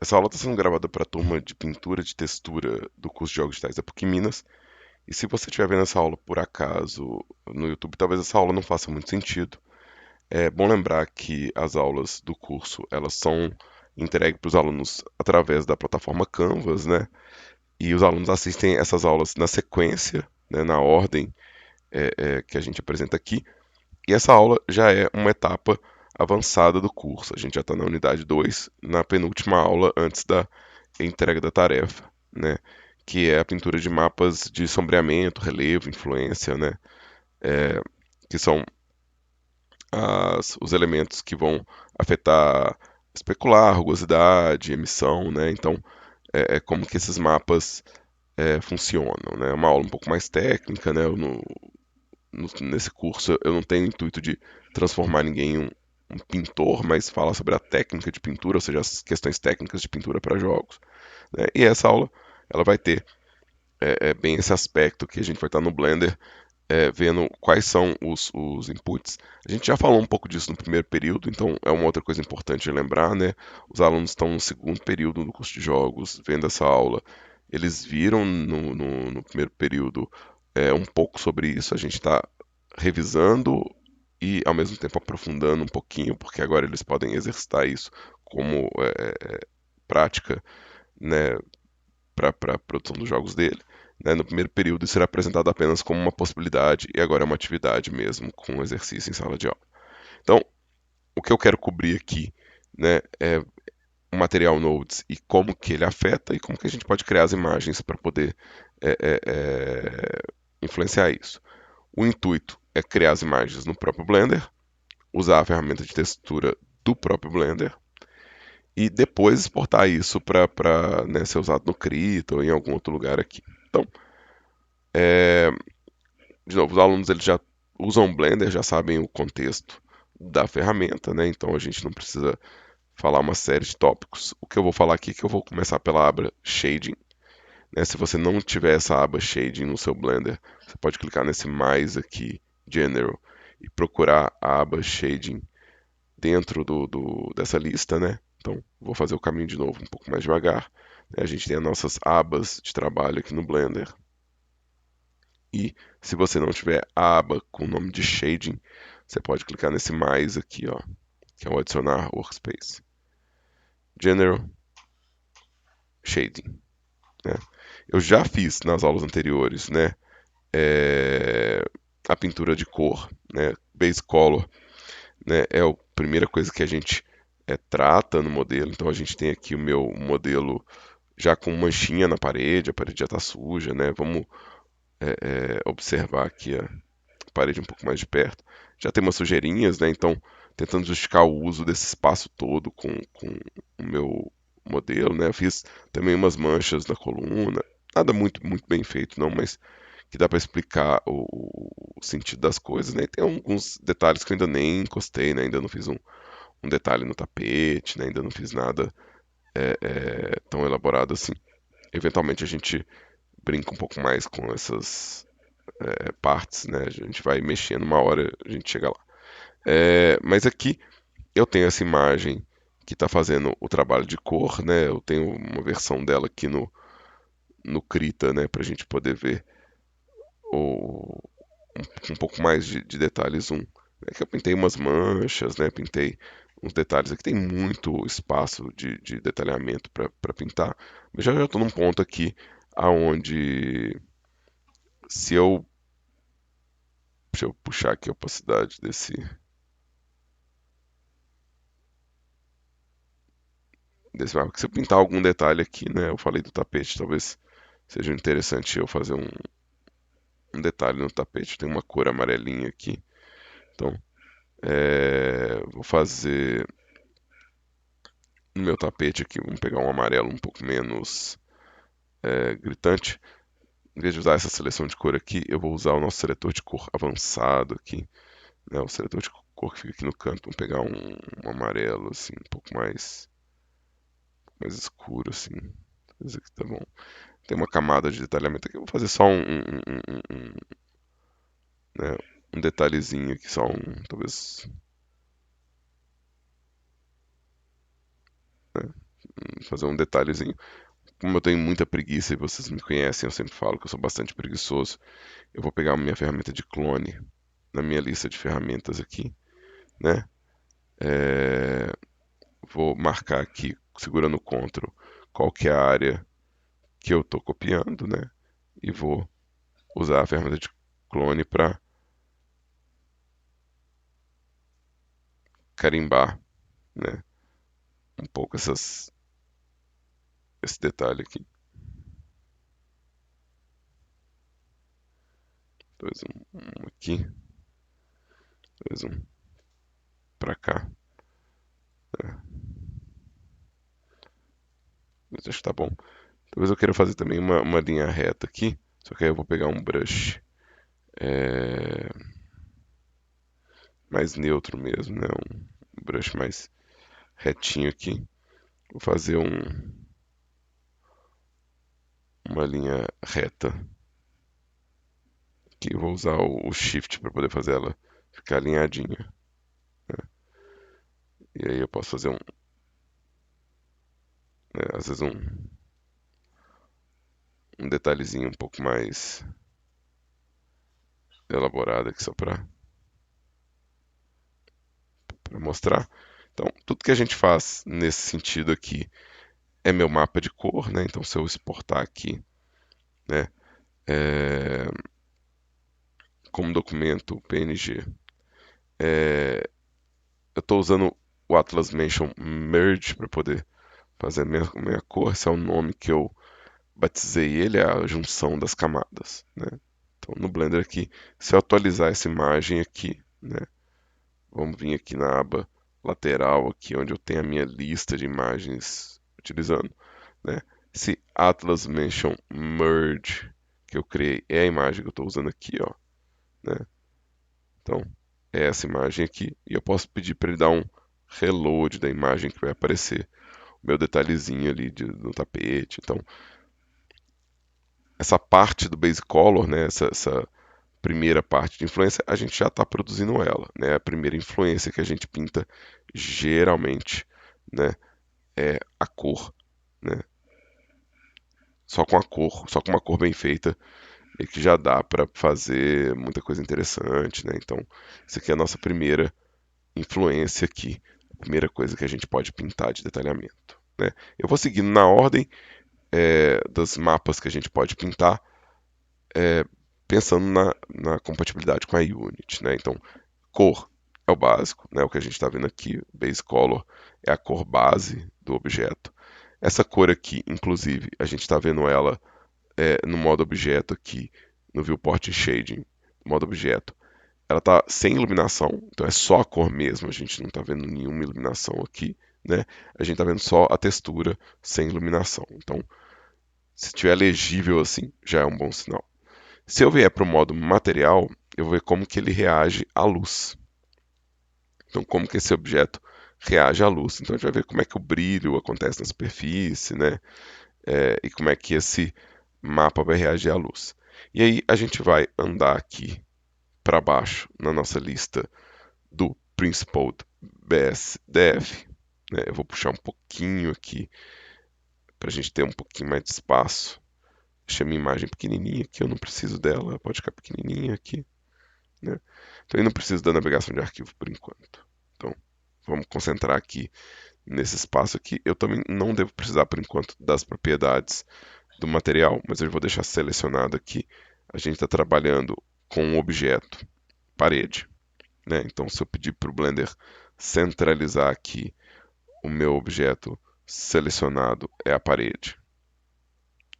Essa aula está sendo gravada para a turma de pintura de textura do curso de Jogos Digitais da PUC Minas. E se você estiver vendo essa aula por acaso no YouTube, talvez essa aula não faça muito sentido. É bom lembrar que as aulas do curso elas são entregues para os alunos através da plataforma Canvas, né? E os alunos assistem essas aulas na sequência, né, na ordem que a gente apresenta aqui. E essa aula já é uma etapa avançada do curso. A gente já está na unidade 2, na penúltima aula antes da entrega da tarefa, né? Que é a pintura de mapas de sombreamento, relevo, influência, né? Que são os elementos que vão afetar especular, rugosidade, emissão, né? Então, é como que esses mapas funcionam, né? É uma aula um pouco mais técnica, né? Nesse curso eu não tenho o intuito de transformar ninguém em um pintor, mas falar sobre a técnica de pintura, ou seja, as questões técnicas de pintura para jogos, né? E essa aula ela vai ter bem esse aspecto que a gente vai estar no Blender vendo quais são os inputs. A gente já falou um pouco disso no primeiro período, então é uma outra coisa importante de lembrar, né? Os alunos estão no segundo período do curso de jogos, vendo essa aula. Eles viram no primeiro período um pouco sobre isso, a gente está revisando e ao mesmo tempo aprofundando um pouquinho, porque agora eles podem exercitar isso como prática, né, para a produção dos jogos dele. Né? No primeiro período, isso era apresentado apenas como uma possibilidade, e agora é uma atividade mesmo, com um exercício em sala de aula. Então, o que eu quero cobrir aqui, né, é o material Nodes e como que ele afeta e como que a gente pode criar as imagens para poder influenciar isso. O intuito é criar as imagens no próprio Blender, usar a ferramenta de textura do próprio Blender e depois exportar isso para né, ser usado no Krita ou em algum outro lugar aqui. Então, de novo, os alunos eles já usam o Blender, já sabem o contexto da ferramenta, né? Então a gente não precisa falar uma série de tópicos. O que eu vou falar aqui é que eu vou começar pela aba Shading. Né? Se você não tiver essa aba Shading no seu Blender, você pode clicar nesse mais aqui, General, e procurar a aba Shading dentro dessa lista, né? Então, vou fazer o caminho de novo um pouco mais devagar. A gente tem as nossas abas de trabalho aqui no Blender. E se você não tiver a aba com o nome de Shading, você pode clicar nesse mais aqui, ó, que é o adicionar Workspace. General Shading. Né? Eu já fiz nas aulas anteriores, né, é, a pintura de cor, né, base color, né, é a primeira coisa que a gente trata no modelo. Então a gente tem aqui o meu modelo já com manchinha na parede, a parede já está suja, né? Vamos observar aqui a parede um pouco mais de perto. Já tem umas sujeirinhas, né? Então tentando justificar o uso desse espaço todo com o meu modelo, né? Eu fiz também umas manchas na coluna, nada muito bem feito não, mas que dá para explicar o sentido das coisas, né? E tem alguns detalhes que eu ainda nem encostei, né? Ainda não fiz um detalhe no tapete, né? Ainda não fiz nada tão elaborado assim. Eventualmente a gente brinca um pouco mais com essas partes, né? A gente vai mexendo, uma hora a gente chega lá. Mas aqui eu tenho essa imagem que está fazendo o trabalho de cor, né? Eu tenho uma versão dela aqui no Krita, né? Para a gente poder ver um pouco mais de detalhes. É que eu pintei umas manchas, né? Pintei uns detalhes aqui. Tem muito espaço de detalhamento para pintar. Mas já estou num ponto aqui aonde se eu deixa eu puxar aqui a opacidade desse mapa. Se eu pintar algum detalhe aqui, né? Eu falei do tapete, talvez seja interessante eu fazer um detalhe no tapete. Tem uma cor amarelinha aqui. Então, vou fazer no meu tapete aqui, vamos pegar um amarelo um pouco menos gritante. Em vez de usar essa seleção de cor aqui, eu vou usar o nosso seletor de cor avançado aqui. Né? O seletor de cor que fica aqui no canto. Vamos pegar um amarelo assim, um pouco mais escuro assim. Esse aqui tá bom. Tem uma camada de detalhamento aqui. Eu vou fazer só né, um detalhezinho aqui, só talvez fazer um detalhezinho. Como eu tenho muita preguiça e vocês me conhecem, eu sempre falo que eu sou bastante preguiçoso. Eu vou pegar a minha ferramenta de clone na minha lista de ferramentas aqui, né? É, vou marcar aqui, segurando o Ctrl, qual que é a área que eu estou copiando, né? E vou usar a ferramenta de clone para carimbar, né? Um pouco esse detalhe aqui. Dois, um aqui, dois, um para cá. Né? Mas acho que tá bom. Talvez eu queira fazer também uma linha reta aqui, só que aí eu vou pegar um brush é, mais neutro mesmo, né? Um brush mais retinho aqui. Vou fazer uma linha reta. Aqui eu vou usar o Shift para poder fazer ela ficar alinhadinha. Né? E aí eu posso fazer às vezes um detalhezinho um pouco mais elaborado aqui só para mostrar. Então, tudo que a gente faz nesse sentido aqui é meu mapa de cor, né? Então, se eu exportar aqui, né, é, como documento PNG, eu estou usando o Atlas Mention Merge para poder fazer a minha cor. Esse é o nome que eu batizei ele, é a junção das camadas, né? Então, no Blender aqui, se eu atualizar essa imagem aqui, né, vamos vir aqui na aba lateral aqui, onde eu tenho a minha lista de imagens utilizando, né? Esse Atlas Mention Merge que eu criei é a imagem que eu estou usando aqui, ó, né? Então, é essa imagem aqui. E eu posso pedir para ele dar um reload da imagem que vai aparecer. O meu detalhezinho ali no tapete. Então, essa parte do Base Color, né? Essa primeira parte de influência, a gente já está produzindo ela, né? A primeira influência que a gente pinta geralmente, né? É a cor, né? Só com a cor, só com uma cor bem feita, e que já dá para fazer muita coisa interessante, né? Então, isso aqui é a nossa primeira influência aqui, a primeira coisa que a gente pode pintar de detalhamento, né? Eu vou seguindo na ordem dos mapas que a gente pode pintar, pensando na compatibilidade com a Unity, né? Então, cor é o básico, né? O que a gente está vendo aqui, Base Color é a cor base do objeto. Essa cor aqui, inclusive, a gente está vendo ela no modo objeto aqui, no Viewport Shading, no modo objeto. Ela está sem iluminação, então é só a cor mesmo, a gente não está vendo nenhuma iluminação aqui, né? A gente está vendo só a textura sem iluminação. Então, se estiver legível assim, já é um bom sinal. Se eu vier para o modo material, eu vou ver como que ele reage à luz. Então, como que esse objeto reage à luz. Então, a gente vai ver como é que o brilho acontece na superfície, né? E como é que esse mapa vai reagir à luz. E aí, a gente vai andar aqui para baixo na nossa lista do Principled BSDF. Né? Eu vou puxar um pouquinho aqui para a gente ter um pouquinho mais de espaço. Deixa a minha imagem pequenininha aqui, eu não preciso dela, pode ficar pequenininha aqui. Né? Então eu não preciso da navegação de arquivo por enquanto. Então vamos concentrar aqui nesse espaço aqui. Eu também não devo precisar por enquanto das propriedades do material, mas eu vou deixar selecionado aqui. A gente está trabalhando com um objeto, parede. Né? Então se eu pedir para o Blender centralizar aqui o meu objeto selecionado é a parede.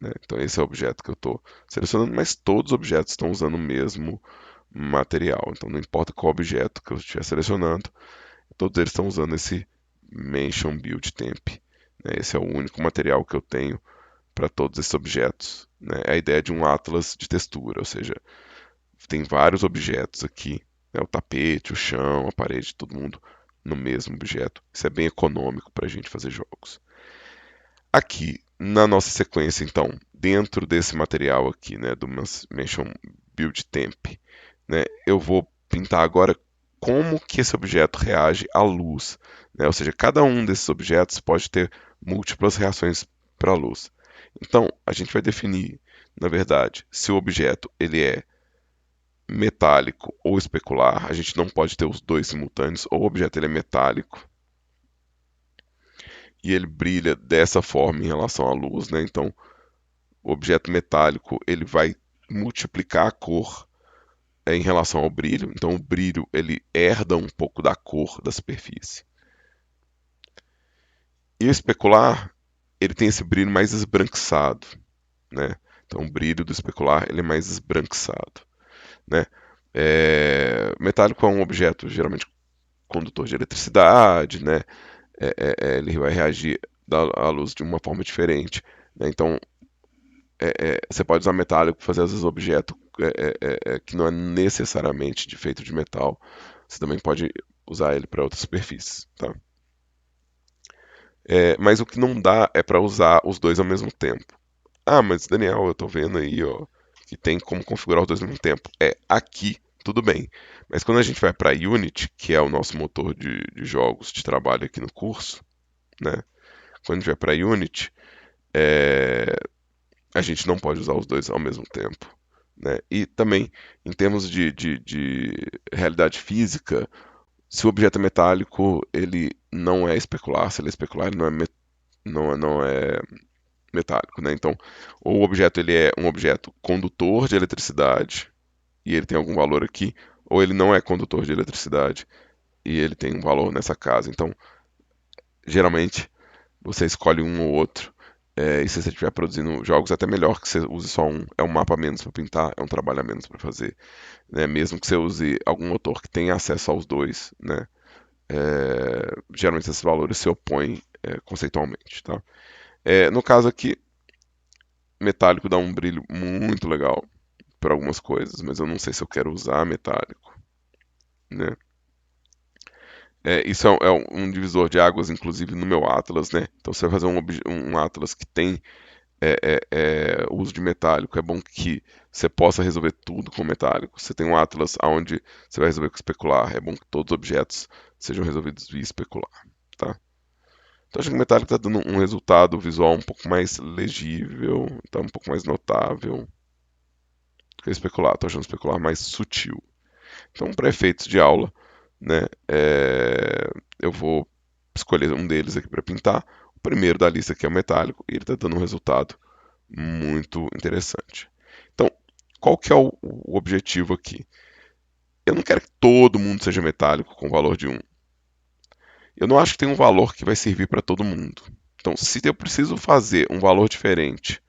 Né? Então esse é o objeto que eu estou selecionando, mas todos os objetos estão usando o mesmo material. Então não importa qual objeto que eu estiver selecionando, todos eles estão usando esse Mention Build Temp. Né? Esse é o único material que eu tenho para todos esses objetos. Né? É a ideia de um atlas de textura, ou seja, tem vários objetos aqui, né? O tapete, o chão, a parede, todo mundo no mesmo objeto. Isso é bem econômico para a gente fazer jogos. Aqui, na nossa sequência, então, dentro desse material aqui, né, do Mention Build Temp, né, eu vou pintar agora como que esse objeto reage à luz. Né? Ou seja, cada um desses objetos pode ter múltiplas reações para a luz. Então, a gente vai definir, na verdade, se o objeto ele é metálico ou especular. A gente não pode ter os dois simultâneos. Ou o objeto ele é metálico e ele brilha dessa forma em relação à luz, né? Então, o objeto metálico ele vai multiplicar a cor em relação ao brilho. Então, o brilho ele herda um pouco da cor da superfície. E o especular ele tem esse brilho mais esbranquiçado, né? Então, o brilho do especular ele é mais esbranquiçado, né? Metálico é um objeto geralmente condutor de eletricidade, né? Ele vai reagir à luz de uma forma diferente, né? Então, você pode usar metálico para fazer às vezes objeto que não é necessariamente feito de metal. Você também pode usar ele para outras superfícies, tá? Mas o que não dá é para usar os dois ao mesmo tempo. Ah, mas Daniel, eu tô vendo aí, ó, que tem como configurar os dois ao mesmo tempo. Aqui, tudo bem. Mas quando a gente vai para Unity, que é o nosso motor de jogos de trabalho aqui no curso, né? Quando a gente vai para Unity, é, a gente não pode usar os dois ao mesmo tempo, né? E também, em termos de realidade física, se o objeto é metálico, ele não é especular. Se ele é especular, ele não é metálico, né? Então, ou o objeto ele é um objeto condutor de eletricidade e ele tem algum valor aqui, ou ele não é condutor de eletricidade e ele tem um valor nessa casa. Então, geralmente, você escolhe um ou outro. E se você estiver produzindo jogos, até melhor que você use só um. É um mapa a menos para pintar, é um trabalho a menos para fazer. Né? Mesmo que você use algum motor que tenha acesso aos dois, né? Geralmente esses valores se opõem conceitualmente. Tá? No caso aqui, metálico dá um brilho muito legal para algumas coisas, mas eu não sei se eu quero usar metálico. Né? Isso é um divisor de águas, inclusive no meu Atlas, né? Então você vai fazer um Atlas que tem uso de metálico. É bom que você possa resolver tudo com metálico. Você tem um Atlas onde você vai resolver com especular. É bom que todos os objetos sejam resolvidos via especular. Tá? Então acho que o metálico está dando um resultado visual um pouco mais legível, tá um pouco mais notável do que o especular. Estou achando o especular mais sutil. Então, para efeitos de aula, né, eu vou escolher um deles aqui para pintar. O primeiro da lista aqui é o metálico e ele está dando um resultado muito interessante. Então, qual que é o objetivo aqui? Eu não quero que todo mundo seja metálico com o valor de 1. Eu não acho que tem um valor que vai servir para todo mundo. Então, se eu preciso fazer um valor diferente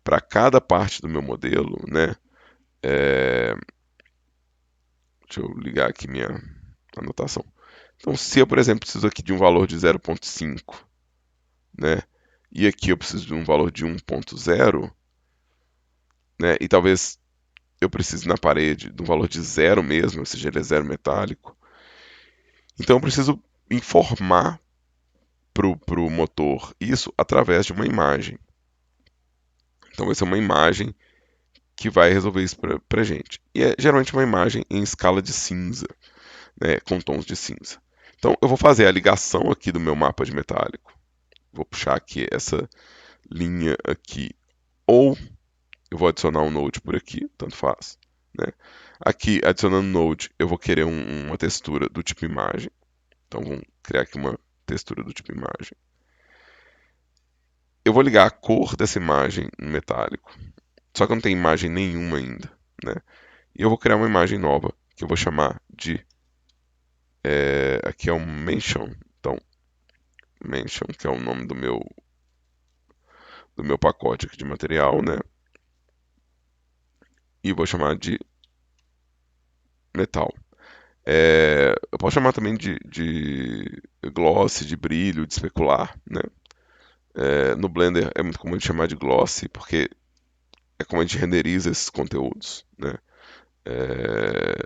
para cada parte do meu modelo, né? Deixa eu ligar aqui minha anotação. Então, se eu, por exemplo, preciso aqui de um valor de 0,5, né? E aqui eu preciso de um valor de 1,0, né? E talvez eu precise na parede de um valor de 0 mesmo, ou seja, ele é zero metálico. Então eu preciso informar pro motor isso através de uma imagem. Então vai ser uma imagem que vai resolver isso pra gente. E é geralmente uma imagem em escala de cinza, né? Com tons de cinza. Então eu vou fazer a ligação aqui do meu mapa de metálico. Vou puxar aqui essa linha aqui. Ou eu vou adicionar um node por aqui, tanto faz. Né? Aqui, adicionando node, eu vou querer uma textura do tipo imagem. Então vamos criar aqui uma textura do tipo imagem. Eu vou ligar a cor dessa imagem no metálico. Só que eu não tenho imagem nenhuma ainda. Né? E eu vou criar uma imagem nova, que eu vou chamar de... aqui é um mention. Então, mention, que é o nome do meu pacote aqui de material, né? E vou chamar de metal. Eu posso chamar também de gloss, de brilho, de especular, né? No Blender é muito comum de chamar de gloss, porque é como a gente renderiza esses conteúdos, né? É,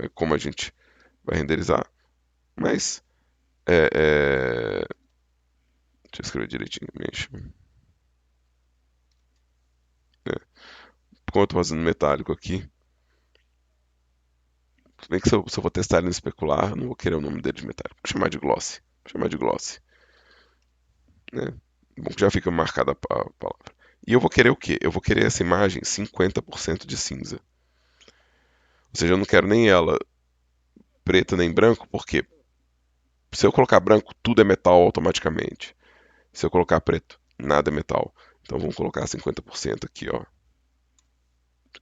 é como a gente vai renderizar. Mas, deixa eu escrever direitinho, né? Como eu tô fazendo metálico aqui, se bem que se eu vou testar ele no especular, eu não vou querer o nome dele de metálico. Vou chamar de gloss. Vou chamar de gloss. né? Bom, que já fica marcada a palavra. E eu vou querer o quê? Eu vou querer essa imagem 50% de cinza. Ou seja, eu não quero nem ela preta nem branco, porque se eu colocar branco, tudo é metal automaticamente. Se eu colocar preto, nada é metal. Então vamos colocar 50% aqui, ó.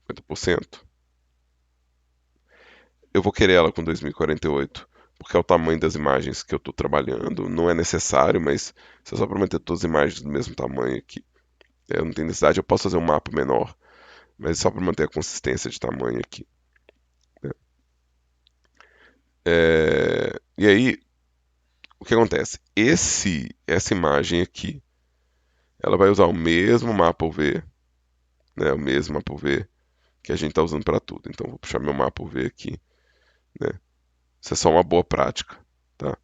50%. Eu vou querer ela com 2048, porque é o tamanho das imagens que eu estou trabalhando. Não é necessário, mas se eu só para manter todas as imagens do mesmo tamanho aqui, eu não tenho necessidade. Eu posso fazer um mapa menor, mas só para manter a consistência de tamanho aqui, né? E aí, o que acontece? Essa imagem aqui, ela vai usar o mesmo mapa UV, né? O mesmo mapa UV que a gente está usando para tudo. Então, vou puxar meu mapa UV aqui, né? Isso é só uma boa prática, tá?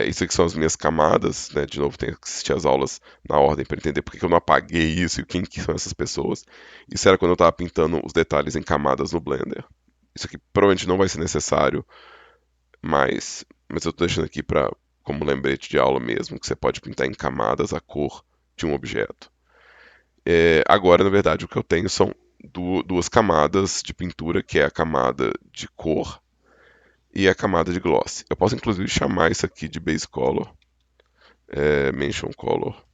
Isso aqui são as minhas camadas, né? De novo, tenho que assistir as aulas na ordem para entender por que eu não apaguei isso e quem que são essas pessoas. Isso era quando eu estava pintando os detalhes em camadas no Blender. Isso aqui provavelmente não vai ser necessário, mas eu estou deixando aqui para como lembrete de aula mesmo, que você pode pintar em camadas a cor de um objeto. Agora, na verdade, o que eu tenho são duas camadas de pintura, que é a camada de cor e a camada de gloss. Eu posso inclusive chamar isso aqui de base color, mention color,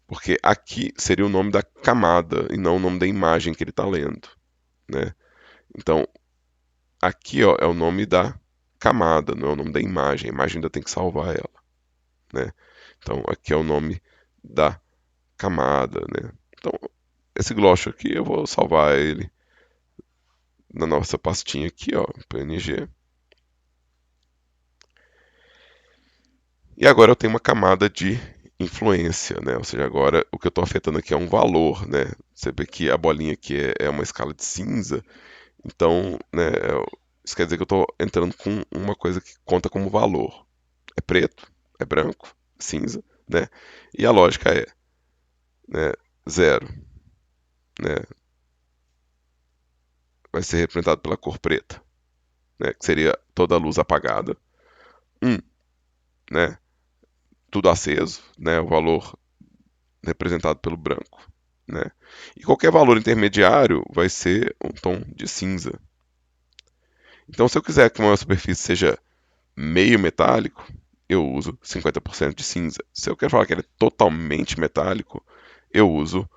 porque aqui seria o nome da camada e não o nome da imagem que ele está lendo, né? Então, aqui ó, é o nome da camada, não é o nome da imagem. A imagem ainda tem que salvar ela, né? Então, aqui é o nome da camada, né? Então, esse gloss aqui eu vou salvar ele na nossa pastinha aqui, ó, PNG. E agora eu tenho uma camada de influência, né? Ou seja, agora o que eu estou afetando aqui é um valor, né? Você vê que a bolinha aqui é uma escala de cinza, então, né, isso quer dizer que eu estou entrando com uma coisa que conta como valor. É preto, é branco, cinza, né? E a lógica é, né, zero, né, vai ser representado pela cor preta, né, que seria toda a luz apagada. Um, né, tudo aceso, né, o valor representado pelo branco, né? E qualquer valor intermediário vai ser um tom de cinza. Então, se eu quiser que uma superfície seja meio metálico, eu uso 50% de cinza. Se eu quero falar que ele é totalmente metálico, eu uso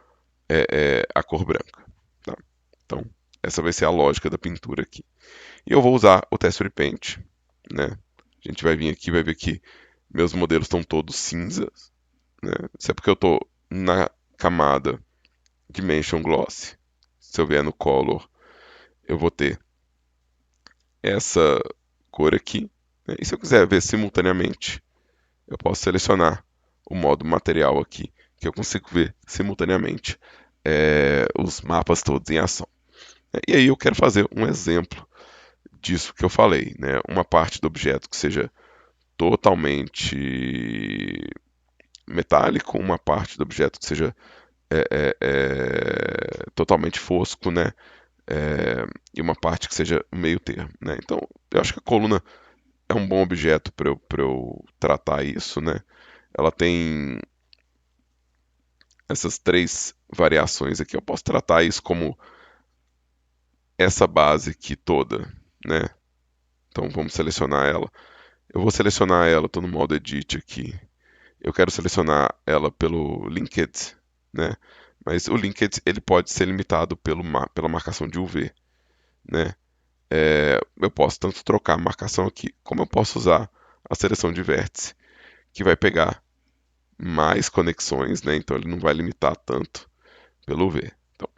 a cor branca. Tá? Então, essa vai ser a lógica da pintura aqui. E eu vou usar o Texture Paint, né? A gente vai vir aqui, vai ver que meus modelos estão todos cinzas, né? Isso é porque eu estou na camada Dimension Gloss. Se eu vier no Color, eu vou ter essa cor aqui, né? E se eu quiser ver simultaneamente, eu posso selecionar o modo material aqui, que eu consigo ver simultaneamente os mapas todos em ação. E aí eu quero fazer um exemplo disso que eu falei, né? Uma parte do objeto que seja totalmente metálico, uma parte do objeto que seja totalmente fosco, né? E uma parte que seja meio termo, né? Então, eu acho que a coluna é um bom objeto para eu tratar isso, né? Ela tem essas três variações aqui. Eu posso tratar isso como essa base aqui toda, né? Então vamos selecionar ela. Eu vou selecionar ela, estou no modo Edit aqui. Eu quero selecionar ela pelo Linked, né? Mas o Linked ele pode ser limitado pela marcação de UV, né? Eu posso tanto trocar a marcação aqui, como eu posso usar a seleção de vértice, que vai pegar mais conexões, né? Então ele não vai limitar tanto pelo V. Então,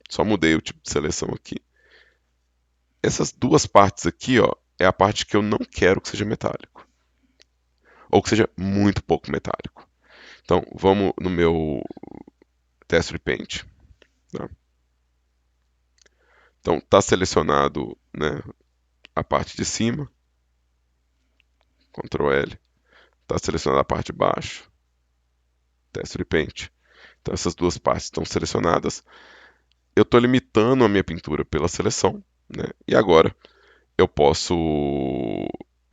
só mudei o tipo de seleção aqui. Essas duas partes aqui, ó, é a parte que eu não quero que seja metálico, ou que seja muito pouco metálico. Então, vamos no meu Texture Paint. Tá? Então, está selecionado, né, a parte de cima, Ctrl L. Está selecionada a parte de baixo, Texture Paint. Então, essas duas partes estão selecionadas. Eu estou limitando a minha pintura pela seleção, né? E agora eu posso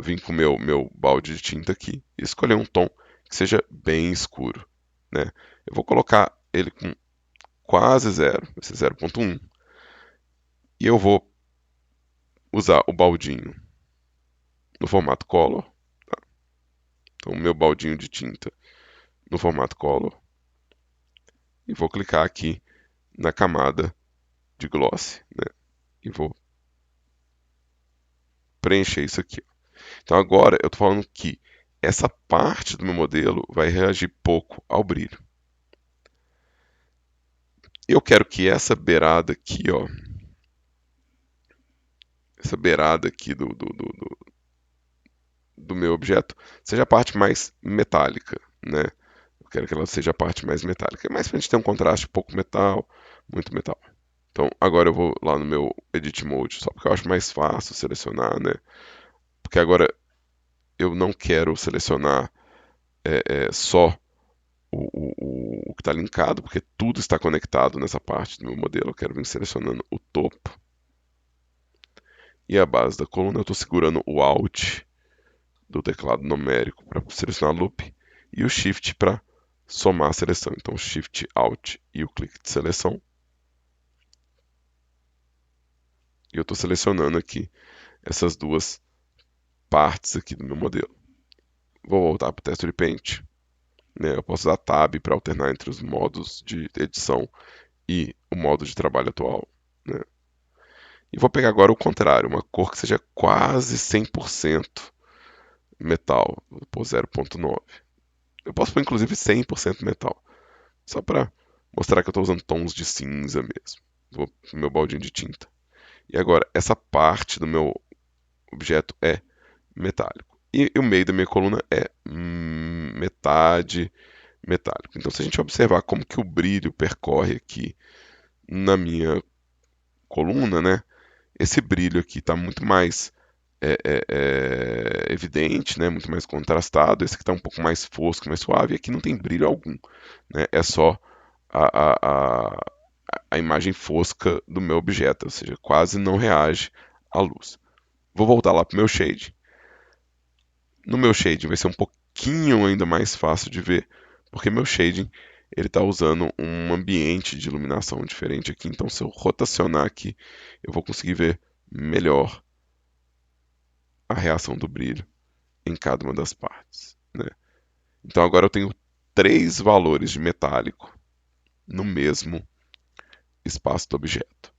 vir com o meu balde de tinta aqui e escolher um tom que seja bem escuro, né? Eu vou colocar ele com quase zero, esse 0,1, e eu vou usar o baldinho no formato color, tá? Então, o meu baldinho de tinta no formato color, e vou clicar aqui na camada de gloss, né? E vou preencher isso aqui. Então agora eu estou falando que essa parte do meu modelo vai reagir pouco ao brilho. Eu quero que essa beirada aqui, ó, essa beirada aqui do meu objeto seja a parte mais metálica, né? Eu quero que ela seja a parte mais metálica. É mais pra gente ter um contraste pouco metal, muito metal. Então agora eu vou lá no meu Edit Mode, só porque eu acho mais fácil selecionar, né? Porque agora eu não quero selecionar só o que está linkado, porque tudo está conectado nessa parte do meu modelo. Eu quero vir selecionando o topo e a base da coluna. Eu estou segurando o Alt do teclado numérico para selecionar loop e o Shift para somar a seleção. Então, Shift, Alt e o clique de seleção. E eu estou selecionando aqui essas duas partes aqui do meu modelo. Vou voltar para o Texture Paint. Né? Eu posso usar Tab para alternar entre os modos de edição e o modo de trabalho atual. Né? E vou pegar agora o contrário, uma cor que seja quase 100% metal. Vou pôr 0,9. Eu posso pôr inclusive 100% metal. Só para mostrar que eu estou usando tons de cinza mesmo. Vou pro meu baldinho de tinta. E agora, essa parte do meu objeto é metálico. E o meio da minha coluna é metade metálico. Então, se a gente observar como que o brilho percorre aqui na minha coluna, né? Esse brilho aqui está muito mais evidente, né? Muito mais contrastado. Esse aqui está um pouco mais fosco, mais suave. E aqui não tem brilho algum, né? É só a, a, a, a imagem fosca do meu objeto, ou seja, quase não reage à luz. Vou voltar lá para o meu shade. No meu shading vai ser um pouquinho ainda mais fácil de ver, porque meu shading ele está usando um ambiente de iluminação diferente aqui. Então, se eu rotacionar aqui, eu vou conseguir ver melhor a reação do brilho em cada uma das partes, né? Então, agora eu tenho três valores de metálico no mesmo espaço do objeto,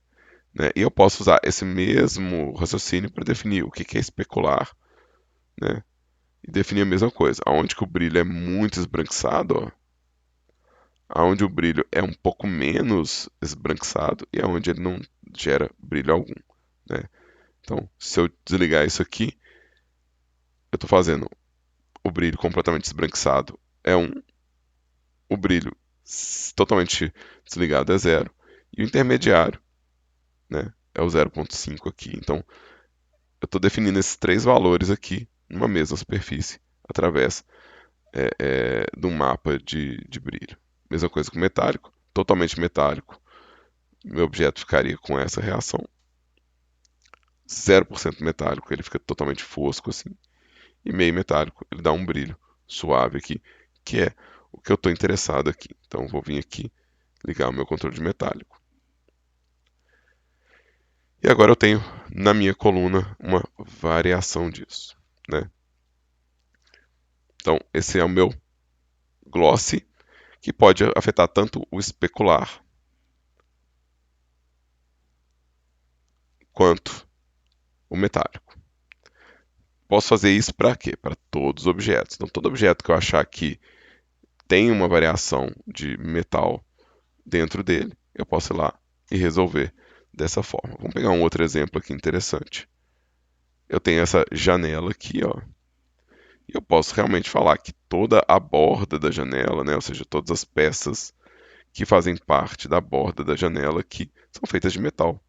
né? E eu posso usar esse mesmo raciocínio para definir o que é especular, né? E definir a mesma coisa. Aonde que o brilho é muito esbranquiçado, ó, aonde o brilho é um pouco menos esbranquiçado e aonde ele não gera brilho algum, né? Então, se eu desligar isso aqui, eu estou fazendo o brilho completamente esbranquiçado é 1, o brilho totalmente desligado é 0, e o intermediário, né, é o 0,5 aqui. Então, eu estou definindo esses três valores aqui numa mesma superfície através de um mapa de brilho. Mesma coisa com metálico, totalmente metálico. Meu objeto ficaria com essa reação. 0% metálico, ele fica totalmente fosco assim. E meio metálico, ele dá um brilho suave aqui, que é o que eu estou interessado aqui. Então, vou vir aqui, ligar o meu controle de metálico. E agora eu tenho na minha coluna uma variação disso, né? Então, esse é o meu gloss, que pode afetar tanto o especular quanto o metálico. Posso fazer isso para quê? Para todos os objetos. Então, todo objeto que eu achar que tem uma variação de metal dentro dele, eu posso ir lá e resolver dessa forma. Vamos pegar um outro exemplo aqui interessante. Eu tenho essa janela aqui, ó, e eu posso realmente falar que toda a borda da janela, né, ou seja, todas as peças que fazem parte da borda da janela aqui são feitas de metal,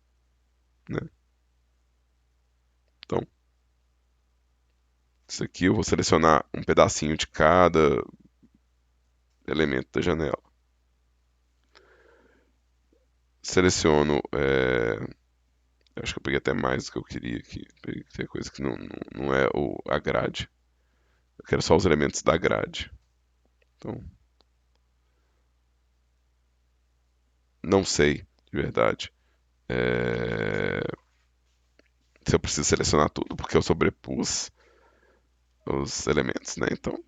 né? Então, isso aqui eu vou selecionar um pedacinho de cada elemento da janela. Seleciono Eu acho que eu peguei até mais do que eu queria aqui. Peguei coisa que não é a grade. Eu quero só os elementos da grade. Então, não sei, de verdade. É, se eu preciso selecionar tudo, porque eu sobrepus os elementos, né? Então,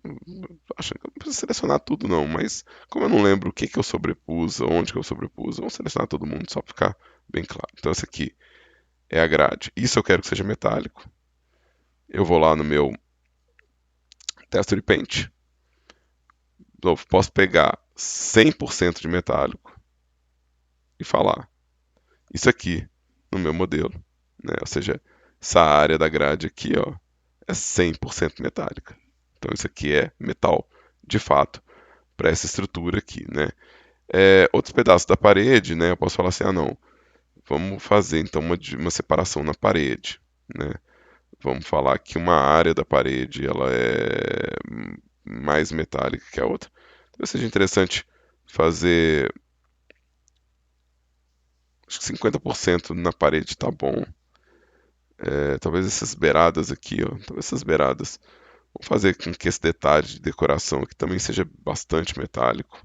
acho que eu não preciso selecionar tudo não, mas como eu não lembro o que que eu sobrepus, onde que eu sobrepus, vamos selecionar todo mundo só para ficar bem claro. Então, esse aqui é a grade. Isso eu quero que seja metálico. Eu vou lá no meu Texture Paint. Eu posso pegar 100% de metálico e falar isso aqui no meu modelo, né? Ou seja, essa área da grade aqui, ó, é 100% metálica. Então isso aqui é metal, de fato, para essa estrutura aqui, né? Outros pedaços da parede, né? Eu posso falar assim, ah não, vamos fazer então uma separação na parede, né? Vamos falar que uma área da parede ela é mais metálica que a outra. Talvez seja interessante fazer, acho que 50% na parede tá bom. Talvez essas beiradas aqui, ó, talvez essas beiradas. Vamos fazer com que esse detalhe de decoração aqui também seja bastante metálico,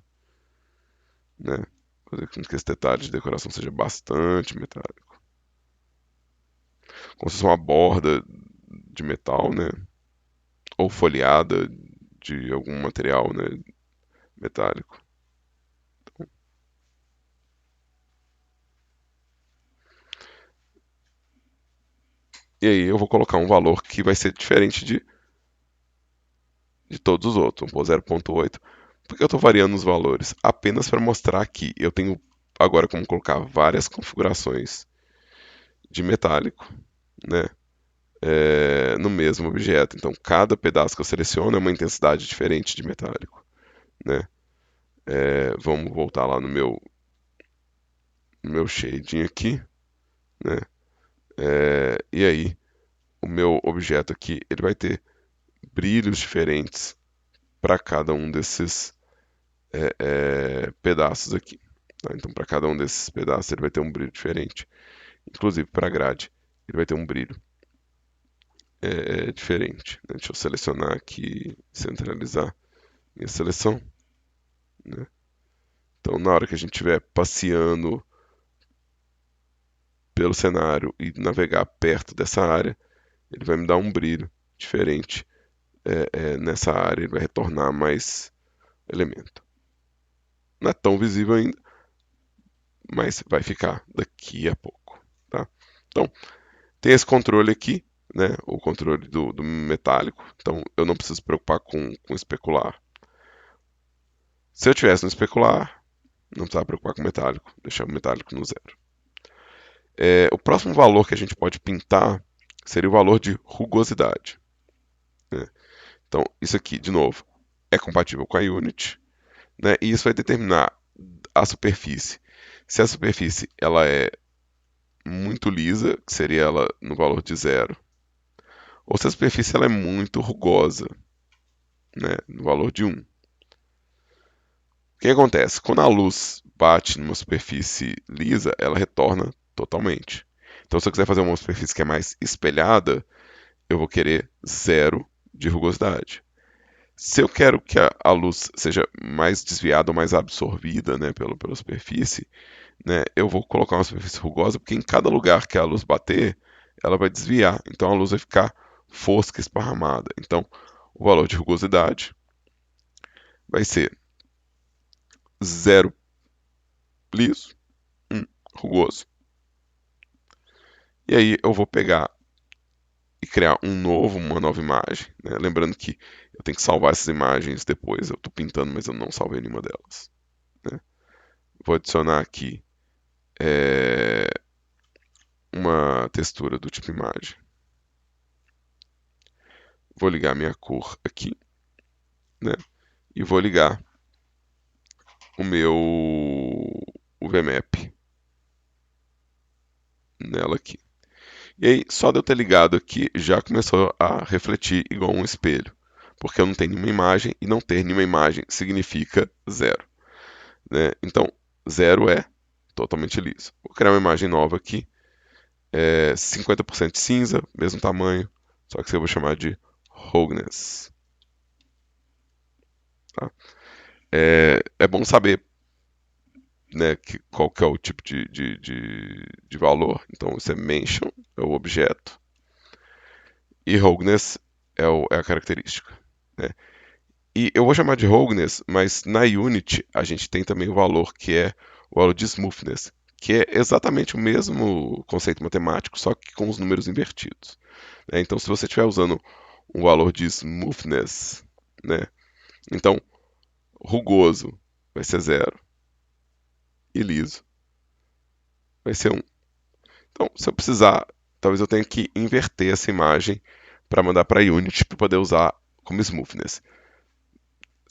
né? Fazer com que esse detalhe de decoração seja bastante metálico. Como se fosse uma borda de metal, né? Ou folheada de algum material, né? Metálico. E aí eu vou colocar um valor que vai ser diferente de todos os outros. Vamos pôr 0.8. Por que eu estou variando os valores? Apenas para mostrar que eu tenho agora como colocar várias configurações de metálico, né? No mesmo objeto. Então, cada pedaço que eu seleciono é uma intensidade diferente de metálico, né? Vamos voltar lá no meu shading aqui, né? E aí, o meu objeto aqui, ele vai ter brilhos diferentes para cada um desses pedaços aqui. Tá? Então, para cada um desses pedaços, ele vai ter um brilho diferente. Inclusive, para a grade, ele vai ter um brilho diferente, né? Deixa eu selecionar aqui, centralizar minha seleção, né? Então, na hora que a gente estiver passeando pelo cenário e navegar perto dessa área, ele vai me dar um brilho diferente nessa área, ele vai retornar mais elemento. Não é tão visível ainda, mas vai ficar daqui a pouco, tá? Então, tem esse controle aqui, né? O controle do metálico. Então, eu não preciso me preocupar com especular. Se eu tivesse no especular, não precisava preocupar com o metálico, deixar o metálico no zero. O próximo valor que a gente pode pintar seria o valor de rugosidade, né? Então, isso aqui, de novo, é compatível com a Unity, né? E isso vai determinar a superfície. Se a superfície ela é muito lisa, que seria ela no valor de zero, ou se a superfície ela é muito rugosa, né? No valor de 1. O que acontece? Quando a luz bate numa superfície lisa, ela retorna totalmente. Então, se eu quiser fazer uma superfície que é mais espelhada, eu vou querer zero de rugosidade. Se eu quero que a luz seja mais desviada ou mais absorvida, né, pela superfície, né, eu vou colocar uma superfície rugosa, porque em cada lugar que a luz bater, ela vai desviar. Então a luz vai ficar fosca, esparramada. Então o valor de rugosidade vai ser zero liso, 1 rugoso. E aí eu vou pegar e criar uma nova imagem, né? Lembrando que eu tenho que salvar essas imagens depois. Eu estou pintando, mas eu não salvei nenhuma delas, né? Vou adicionar aqui é, uma textura do tipo imagem. Vou ligar minha cor aqui, né? E vou ligar o VMap nela aqui. E aí, só de eu ter ligado aqui, já começou a refletir igual um espelho. Porque eu não tenho nenhuma imagem, e não ter nenhuma imagem significa zero, né? Então, zero é totalmente liso. Vou criar uma imagem nova aqui. 50% cinza, mesmo tamanho, só que isso eu vou chamar de roughness. Tá? É bom saber, né, qual que é o tipo de valor. Então, isso é mention, é o objeto, e roughness é a característica. Né? E eu vou chamar de roughness, mas na Unity a gente tem também o valor que é o valor de smoothness, que é exatamente o mesmo conceito matemático, só que com os números invertidos. Né? Então, se você estiver usando um valor de smoothness, né? Então, rugoso vai ser 0 e liso vai ser 1. Então, se eu precisar, talvez eu tenha que inverter essa imagem para mandar para a Unity para poder usar como smoothness.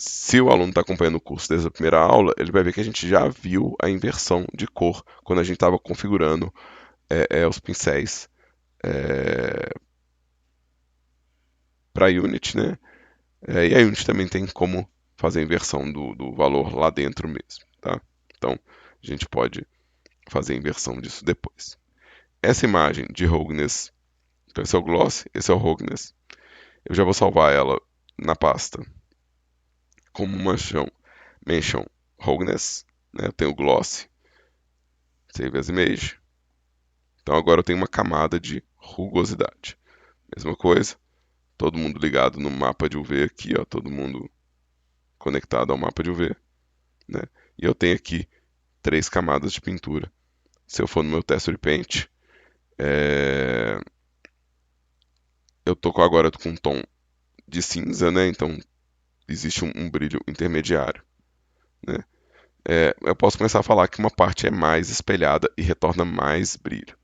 Se o aluno está acompanhando o curso desde a primeira aula, ele vai ver que a gente já viu a inversão de cor quando a gente estava configurando os pincéis para a Unity, né? E a Unity também tem como fazer a inversão do valor lá dentro mesmo, tá? Então, a gente pode fazer a inversão disso depois. Essa imagem de roughness, então esse é o gloss, esse é o roughness. Eu já vou salvar ela na pasta como mention roughness, né? Eu tenho o gloss, save as image. Então agora eu tenho uma camada de rugosidade. Mesma coisa, todo mundo ligado no mapa de UV aqui, ó, todo mundo conectado ao mapa de UV, né? E eu tenho aqui 3 camadas de pintura. Se eu for no meu texture paint, eu tô agora com um tom de cinza, né? Então existe um brilho intermediário, né? Eu posso começar a falar que uma parte é mais espelhada e retorna mais brilho.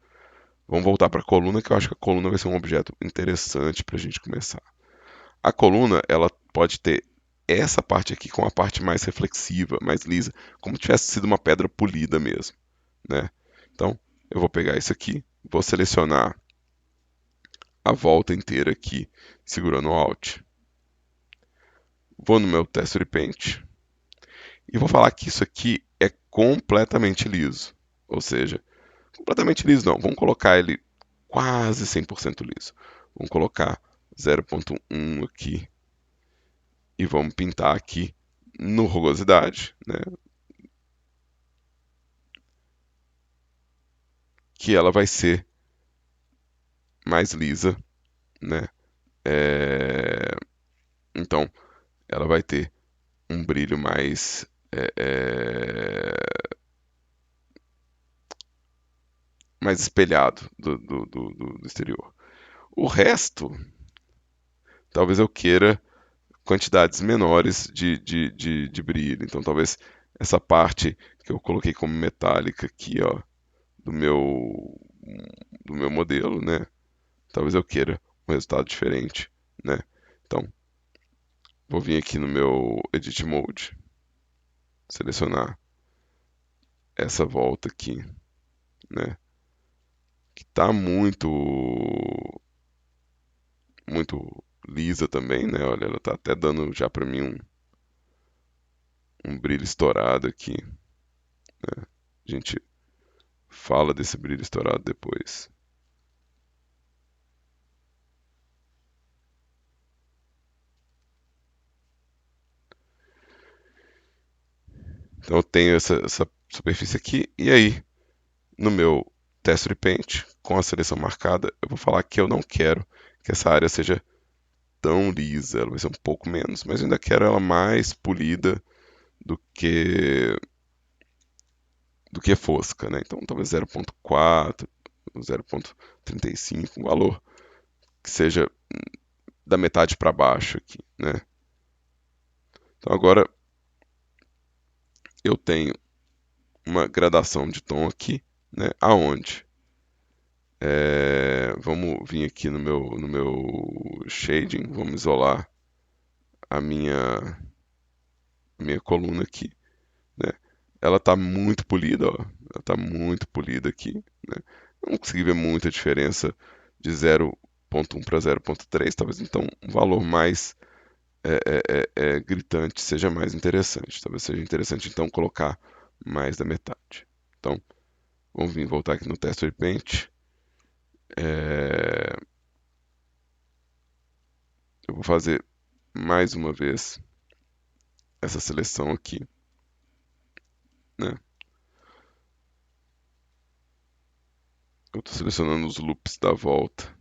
Vamos voltar para a coluna, que eu acho que a coluna vai ser um objeto interessante para a gente começar. A coluna, ela pode ter essa parte aqui com a parte mais reflexiva, mais lisa, como tivesse sido uma pedra polida mesmo, né? Então, eu vou pegar isso aqui, vou selecionar a volta inteira aqui, segurando o Alt. Vou no meu Texture Paint e vou falar que isso aqui é completamente liso. Ou seja, completamente liso não, vamos colocar ele quase 100% liso. Vamos colocar 0.1 aqui e vamos pintar aqui no rugosidade, né? Que ela vai ser mais lisa, né? É, Então, ela vai ter um brilho mais espelhado do exterior. O resto, talvez eu queira quantidades menores de brilho. Então, talvez essa parte que eu coloquei como metálica aqui, ó, do meu, do meu modelo, né? Talvez eu queira um resultado diferente, né? Então, vou vir aqui no meu Edit Mode, selecionar essa volta aqui, né? Que tá muito lisa também, né? Olha, ela tá até dando já para mim um brilho estourado aqui, né? A gente fala desse brilho estourado depois. Então eu tenho essa superfície aqui, e aí no meu Texture Paint, com a seleção marcada, eu vou falar que eu não quero que essa área seja tão lisa, ela vai ser um pouco menos, mas eu ainda quero ela mais polida do que do que fosca, né? Então talvez 0.4, 0.35, um valor que seja da metade para baixo aqui, né? Então agora eu tenho uma gradação de tom aqui, né? Aonde? Vamos vir aqui no meu shading, vamos isolar a minha coluna aqui, né? Ela tá muito polida, ó. Ela tá muito polida aqui, né? Não consegui ver muita diferença de 0.1 para 0.3, talvez então um valor mais gritante seja mais interessante. Talvez seja interessante então colocar mais da metade. Então, vamos vir voltar aqui no Texture Paint É, eu vou fazer mais uma vez essa seleção aqui, né? Eu estou selecionando os loops da volta.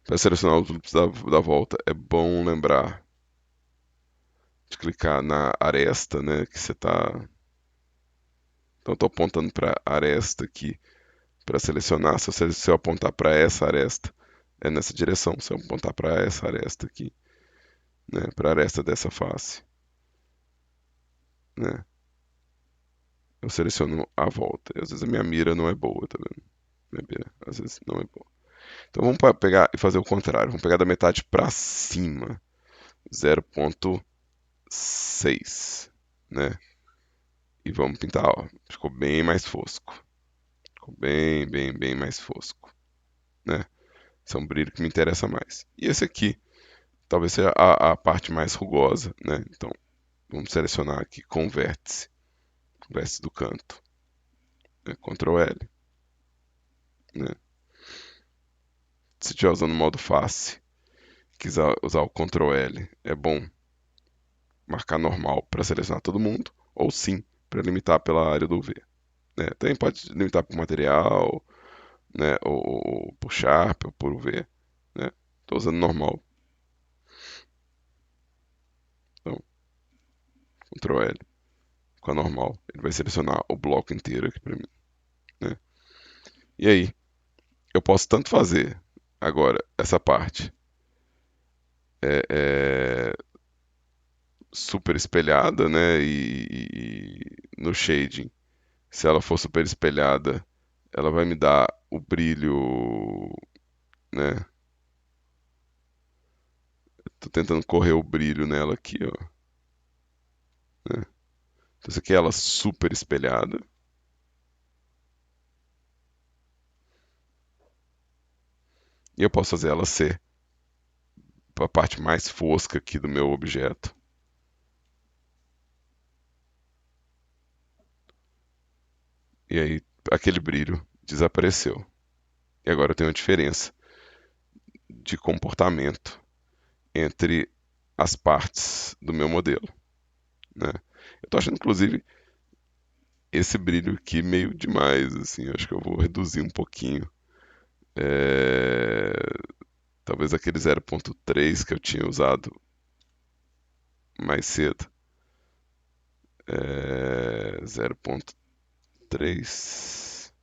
Para selecionar os loops da volta, é bom lembrar de clicar na aresta, né? Que você está. Então, estou apontando para a aresta aqui para selecionar. Se eu apontar para essa aresta, é nessa direção. Se eu apontar para essa aresta aqui, né? Para a aresta dessa face, né? Eu seleciono a volta. E às vezes a minha mira não é boa, tá vendo? Minha mira, às vezes não é boa. Então vamos pegar e fazer o contrário. Vamos pegar da metade para cima. 0,6, né? E vamos pintar, ó. Ficou bem mais fosco. Ficou bem mais fosco, né? Esse é um brilho que me interessa mais. E esse aqui, talvez seja a parte mais rugosa, né? Então, vamos selecionar aqui com vértice. Vértice do canto. Né? Ctrl L, né? Se estiver usando o modo face, quiser usar o Ctrl L, é bom marcar normal para selecionar todo mundo, ou sim, para limitar pela área do V. Né? Também pode limitar por material, né? Ou por Sharp, ou por V. Né? Estou usando normal. Então, Ctrl L com a normal. Ele vai selecionar o bloco inteiro aqui para mim. Né? E aí, eu posso tanto fazer agora essa parte é super espelhada, né? E no shading, se ela for super espelhada, ela vai me dar o brilho, né? Tô tentando correr o brilho nela aqui, ó. Né? Então, isso aqui é ela super espelhada. E eu posso fazer ela ser a parte mais fosca aqui do meu objeto. E aí aquele brilho desapareceu. E agora eu tenho uma diferença de comportamento entre as partes do meu modelo. Né? Eu tô achando, inclusive, esse brilho aqui meio demais. Assim, acho que eu vou reduzir um pouquinho. É, talvez aquele 0,3 que eu tinha usado mais cedo. 0,3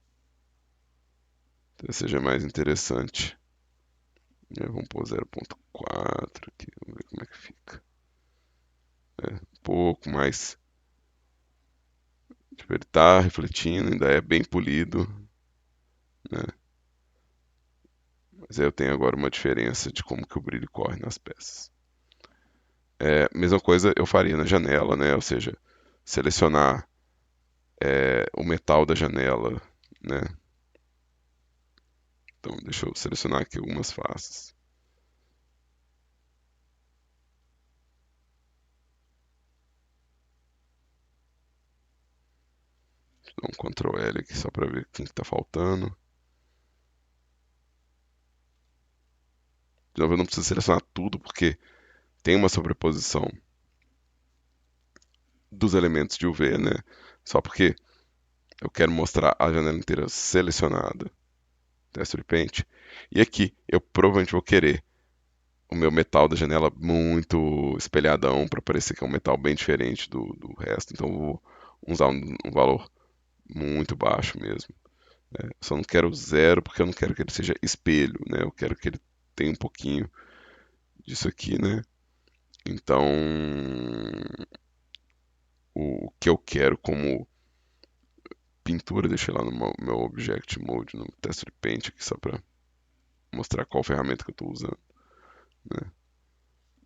talvez seja mais interessante. Vamos pôr 0,4 aqui, vamos ver como é que fica. Um pouco mais. Tipo, ele tá refletindo, ainda é bem polido, né? Mas aí eu tenho agora uma diferença de como que o brilho corre nas peças. Mesma coisa eu faria na janela, né? Ou seja, selecionar o metal da janela, né? Então, deixa eu selecionar aqui algumas faces. Dá um Ctrl L aqui só para ver quem que tá faltando. De novo, eu não preciso selecionar tudo porque tem uma sobreposição dos elementos de UV, né? Só porque eu quero mostrar a janela inteira selecionada. Texture Paint. E aqui eu provavelmente vou querer o meu metal da janela muito espelhadão para parecer que é um metal bem diferente do resto. Então eu vou usar um valor muito baixo mesmo. Né? Eu só não quero zero porque eu não quero que ele seja espelho, né? Eu quero que ele tenha um pouquinho disso aqui, né? Então o que eu quero como pintura, deixei lá no meu Object Mode, no Texture Paint aqui só para mostrar qual ferramenta que eu estou usando. Né?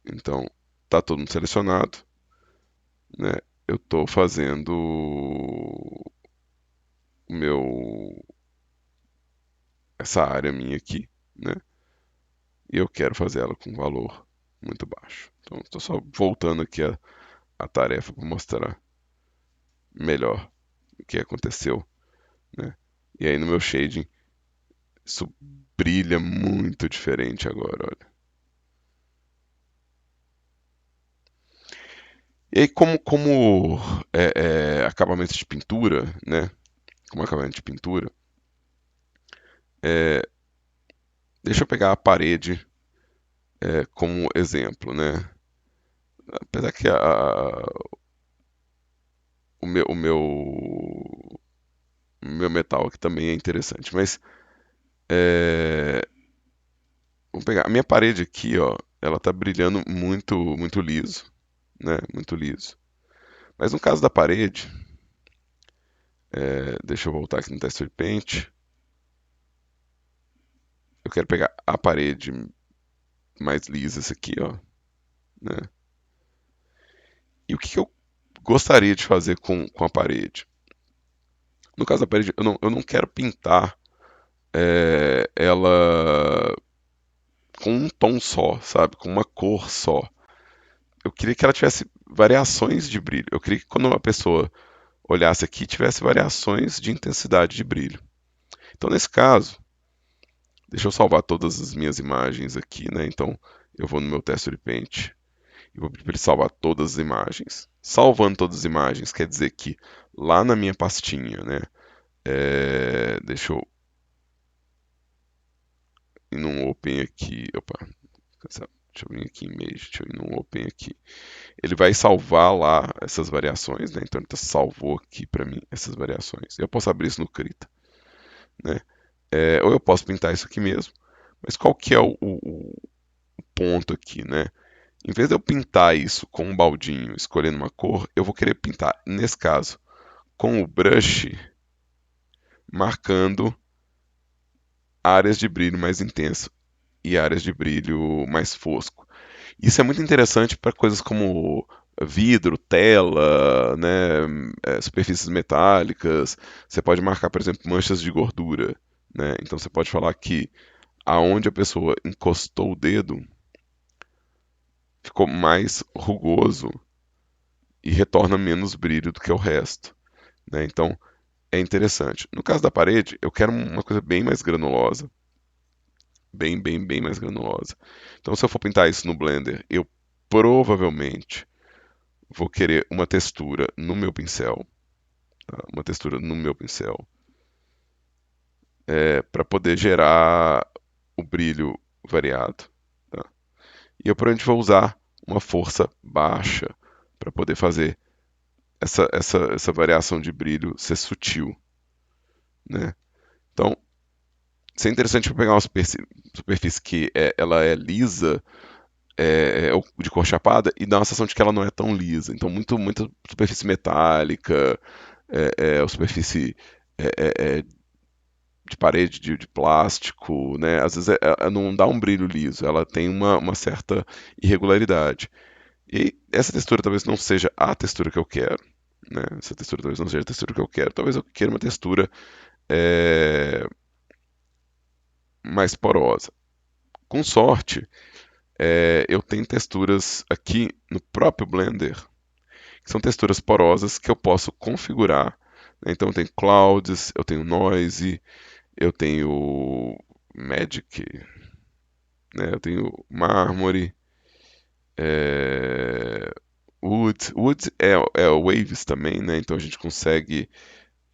Então, tá todo mundo selecionado, né? Eu estou fazendo o meu essa área minha aqui, né? E eu quero fazer ela com valor muito baixo. Então, estou só voltando aqui a tarefa para mostrar melhor o que aconteceu, né? E aí no meu shading Isso brilha muito diferente agora, olha. E aí, como acabamento de pintura, né? Como acabamento de pintura, é, deixa eu pegar a parede como exemplo, né? Apesar que o meu metal aqui também é interessante, mas é, vamos pegar a minha parede aqui, ó, ela tá brilhando muito, muito liso, né? Muito liso. Mas no caso da parede, deixa eu voltar aqui no Texture Paint. Eu quero pegar a parede mais lisa, essa aqui, ó, né? E o que que eu gostaria de fazer com a parede? No caso da parede, eu não quero pintar ela com um tom só, sabe? Com uma cor só. Eu queria que ela tivesse variações de brilho. Eu queria que quando uma pessoa olhasse aqui, tivesse variações de intensidade de brilho. Então, nesse caso, deixa eu salvar todas as minhas imagens aqui, né? Então, eu vou no meu Texture Paint e vou pedir para ele salvar todas as imagens. Salvando todas as imagens quer dizer que lá na minha pastinha, né? Deixa eu ir num Open aqui. Opa, deixa eu vir aqui em Image, deixa eu ir num Open aqui. Ele vai salvar lá essas variações, né? Então ele salvou aqui para mim essas variações. Eu posso abrir isso no Krita, né? Ou eu posso pintar isso aqui mesmo. Mas qual que é o ponto aqui, né? Em vez de eu pintar isso com um baldinho, escolhendo uma cor, eu vou querer pintar, nesse caso, com o brush, marcando áreas de brilho mais intenso e áreas de brilho mais fosco. Isso é muito interessante para coisas como vidro, tela, né, superfícies metálicas. Você pode marcar, por exemplo, manchas de gordura, né? Então você pode falar que aonde a pessoa encostou o dedo ficou mais rugoso e retorna menos brilho do que o resto, né? Então é interessante. No caso da parede, eu quero uma coisa bem mais granulosa, bem, bem, bem mais granulosa. Então se eu for pintar isso no Blender, eu provavelmente vou querer uma textura no meu pincel, tá? Uma textura no meu pincel, para poder gerar o brilho variado. Tá? E eu provavelmente vou usar uma força baixa para poder fazer essa variação de brilho ser sutil, né? Então, isso é interessante para pegar uma superfície que ela é lisa, ou de cor chapada, e dá uma sensação de que ela não é tão lisa. Então, muita superfície metálica, ou superfície é, é, é, de parede de plástico, né? Às vezes não dá um brilho liso, ela tem uma certa irregularidade. E essa textura talvez não seja a textura que eu quero, né? Essa textura talvez não seja a textura que eu quero. Talvez eu queira uma textura é, mais porosa. Com sorte, eu tenho texturas aqui no próprio Blender, que são texturas porosas que eu posso configurar, né? Então eu tenho clouds, eu tenho noise, eu tenho magic, né? Eu tenho mármore, é, wood. Wood é waves também, né? Então a gente consegue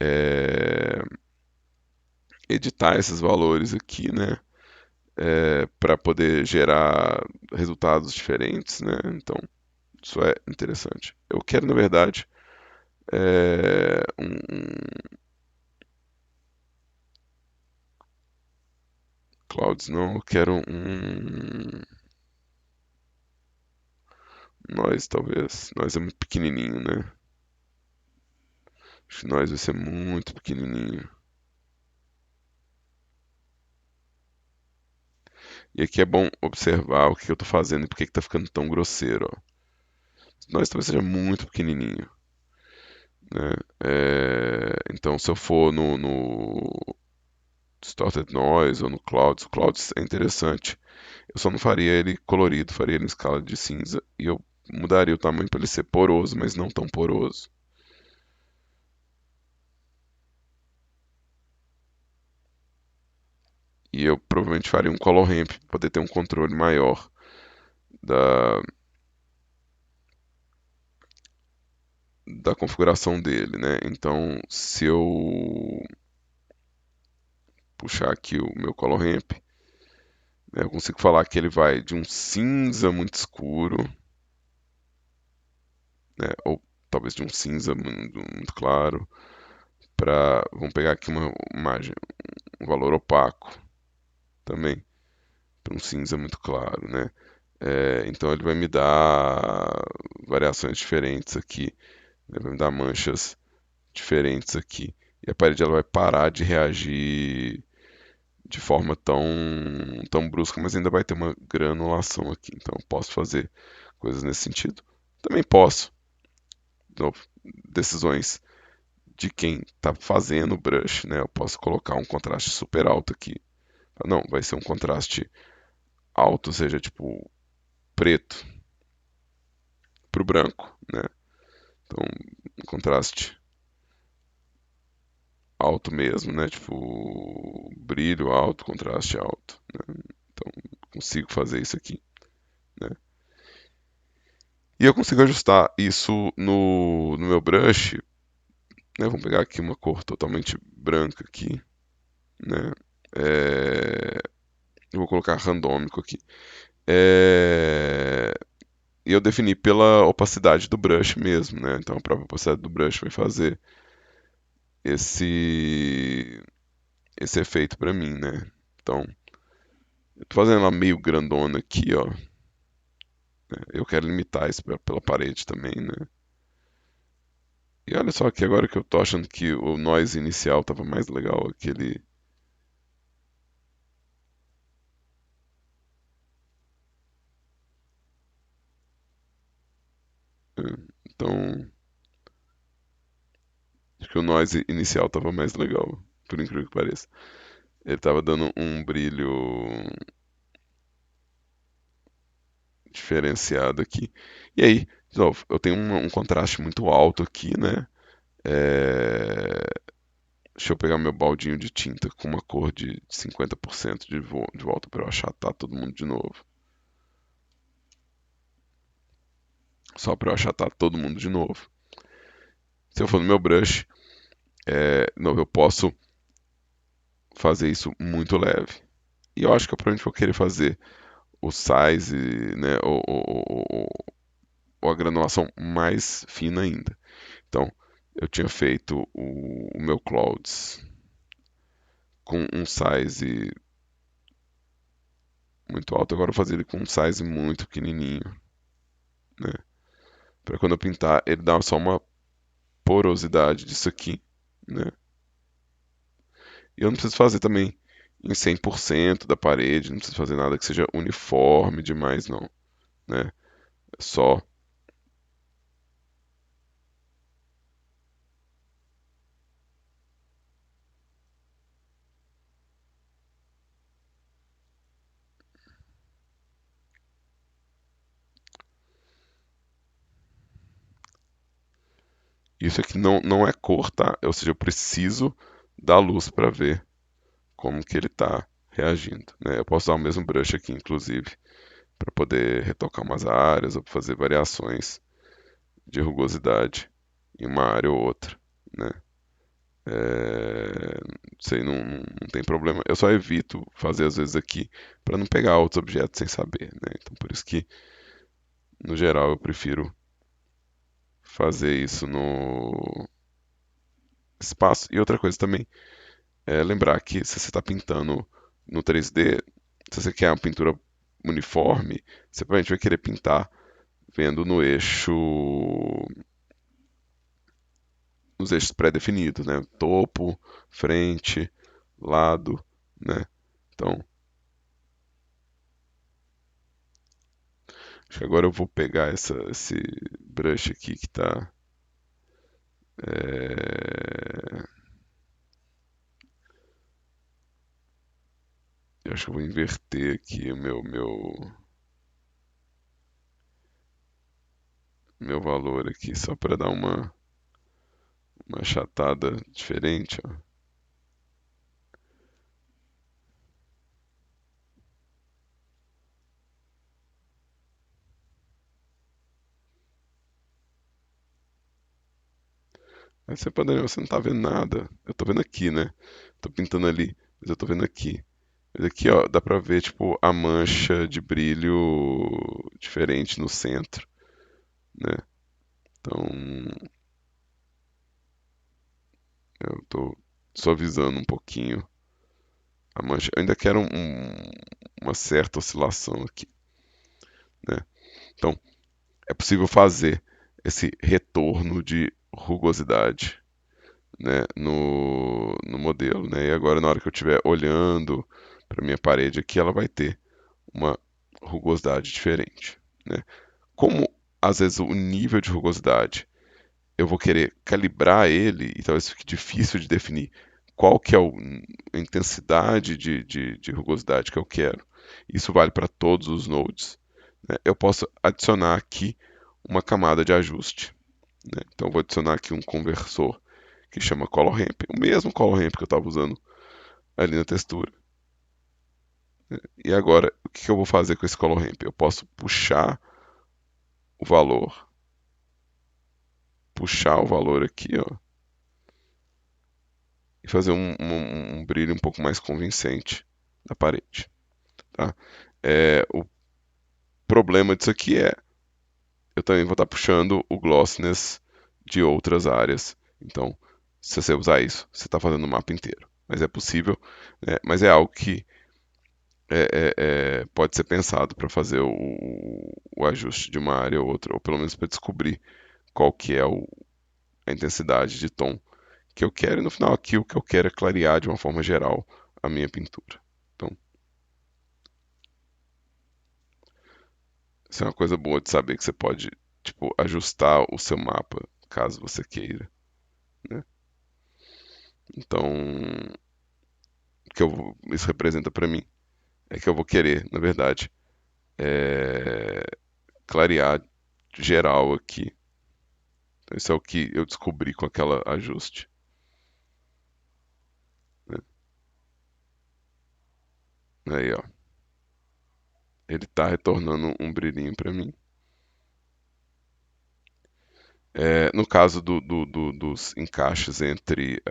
é, editar esses valores aqui, né? Para poder gerar resultados diferentes, né? Então isso é interessante. Eu quero, na verdade, clouds não, eu quero nós talvez. Nós é muito pequenininho, né? Acho que nós vai ser muito pequenininho. E aqui é bom observar o que eu estou fazendo e por que está ficando tão grosseiro. Ó. Nós talvez seja muito pequenininho. Né? Então, se eu for no Distorted Noise ou no Clouds, o Clouds é interessante. Eu só não faria ele colorido, faria ele em escala de cinza e eu mudaria o tamanho para ele ser poroso, mas não tão poroso. E eu provavelmente faria um color ramp para poder ter um controle maior da, da configuração dele, né? Então, se eu puxar aqui o meu color ramp, né, eu consigo falar que ele vai de um cinza muito escuro, né? Ou talvez de um cinza muito claro, para, vamos pegar aqui uma imagem, um valor opaco também, para um cinza muito claro, né? Então ele vai me dar variações diferentes aqui, né? Vai me dar manchas diferentes aqui. E a parede ela vai parar de reagir de forma tão brusca, mas ainda vai ter uma granulação aqui. Então eu posso fazer coisas nesse sentido. Também posso, de novo, decisões de quem está fazendo o brush, né? Eu posso colocar um contraste super alto aqui. Não, vai ser um contraste alto, ou seja, tipo preto pro branco, né? Então, um contraste alto mesmo, né? Tipo, brilho alto, contraste alto, né? Então, consigo fazer isso aqui, né? E eu consigo ajustar isso no meu brush, né? Vamos pegar aqui uma cor totalmente branca aqui, né? É, eu vou colocar randômico aqui. É, e eu defini pela opacidade do brush mesmo, né? Então a própria opacidade do brush vai fazer esse esse efeito pra mim, né? Então, eu tô fazendo ela meio grandona aqui, ó. Eu quero limitar isso pela parede também, né? E olha só que agora que eu tô achando que o noise inicial tava mais legal, aquele. Então, acho que o noise inicial tava mais legal, por incrível que pareça. Ele tava dando um brilho diferenciado aqui. E aí, de novo, eu tenho um contraste muito alto aqui, né? É, deixa eu pegar meu baldinho de tinta com uma cor de 50% de volta para eu achatar todo mundo de novo. Só para eu achatar todo mundo de novo. Se eu for no meu brush, de novo, eu posso fazer isso muito leve. E eu acho que eu provavelmente vou querer fazer o size, né, ou a granulação mais fina ainda. Então, eu tinha feito o meu Clouds com um size muito alto, agora eu vou fazer ele com um size muito pequenininho, né? Para quando eu pintar, ele dá só uma porosidade disso aqui, né? E eu não preciso fazer também em 100% da parede, não preciso fazer nada que seja uniforme demais, não, né? É só isso aqui não é cor, tá? Ou seja, eu preciso da luz para ver como que ele está reagindo, né? Eu posso usar o mesmo brush aqui, inclusive, para poder retocar umas áreas ou fazer variações de rugosidade em uma área ou outra, né? Isso aí não tem problema. Eu só evito fazer às vezes aqui para não pegar outros objetos sem saber, né? Então por isso que no geral eu prefiro fazer isso no espaço. E outra coisa também é lembrar que se você está pintando no 3D, se você quer uma pintura uniforme, você provavelmente vai querer pintar vendo no eixo, nos eixos pré-definidos, né? Topo, frente, lado, né? Então, acho que agora eu vou pegar esse brush aqui que tá. é, Eu acho que eu vou inverter aqui o meu valor aqui, só para dar uma achatada diferente, ó. Aí você, pô, Daniel, você não tá vendo nada. Eu tô vendo aqui, né? Tô pintando ali, mas eu tô vendo aqui. Mas aqui, ó, dá pra ver, tipo, a mancha de brilho diferente no centro, né? Então, eu tô suavizando um pouquinho a mancha. Eu ainda quero uma certa oscilação aqui, né? Então, é possível fazer esse retorno de rugosidade, né, no modelo, né? E agora, na hora que eu estiver olhando para minha parede aqui, ela vai ter uma rugosidade diferente, né? Como às vezes o nível de rugosidade eu vou querer calibrar ele e talvez fique difícil de definir qual que é a intensidade de rugosidade que eu quero. Isso vale para todos os nodes, né? Eu posso adicionar aqui uma camada de ajuste, né? Então eu vou adicionar aqui um conversor que chama Color Ramp, o mesmo Color Ramp que eu estava usando ali na textura. E agora, o que eu vou fazer com esse Color Ramp? Eu posso o valor, puxar o valor aqui, ó, e fazer um brilho um pouco mais convincente na parede, tá? O problema disso aqui é, eu também vou estar puxando o glossiness de outras áreas. Então, se você usar isso, você está fazendo o mapa inteiro. Mas é possível, né? Mas é algo que pode ser pensado para fazer o ajuste de uma área ou outra, ou pelo menos para descobrir qual que é a intensidade de tom que eu quero, e no final aqui o que eu quero é clarear de uma forma geral a minha pintura. Então, isso é uma coisa boa de saber que você pode, tipo, ajustar o seu mapa caso você queira, né? Então, isso representa para mim é que eu vou querer, na verdade, é, clarear geral aqui. Então, isso é o que eu descobri com aquela ajuste, né? Aí, ó, ele tá retornando um brilhinho para mim. No caso dos encaixes entre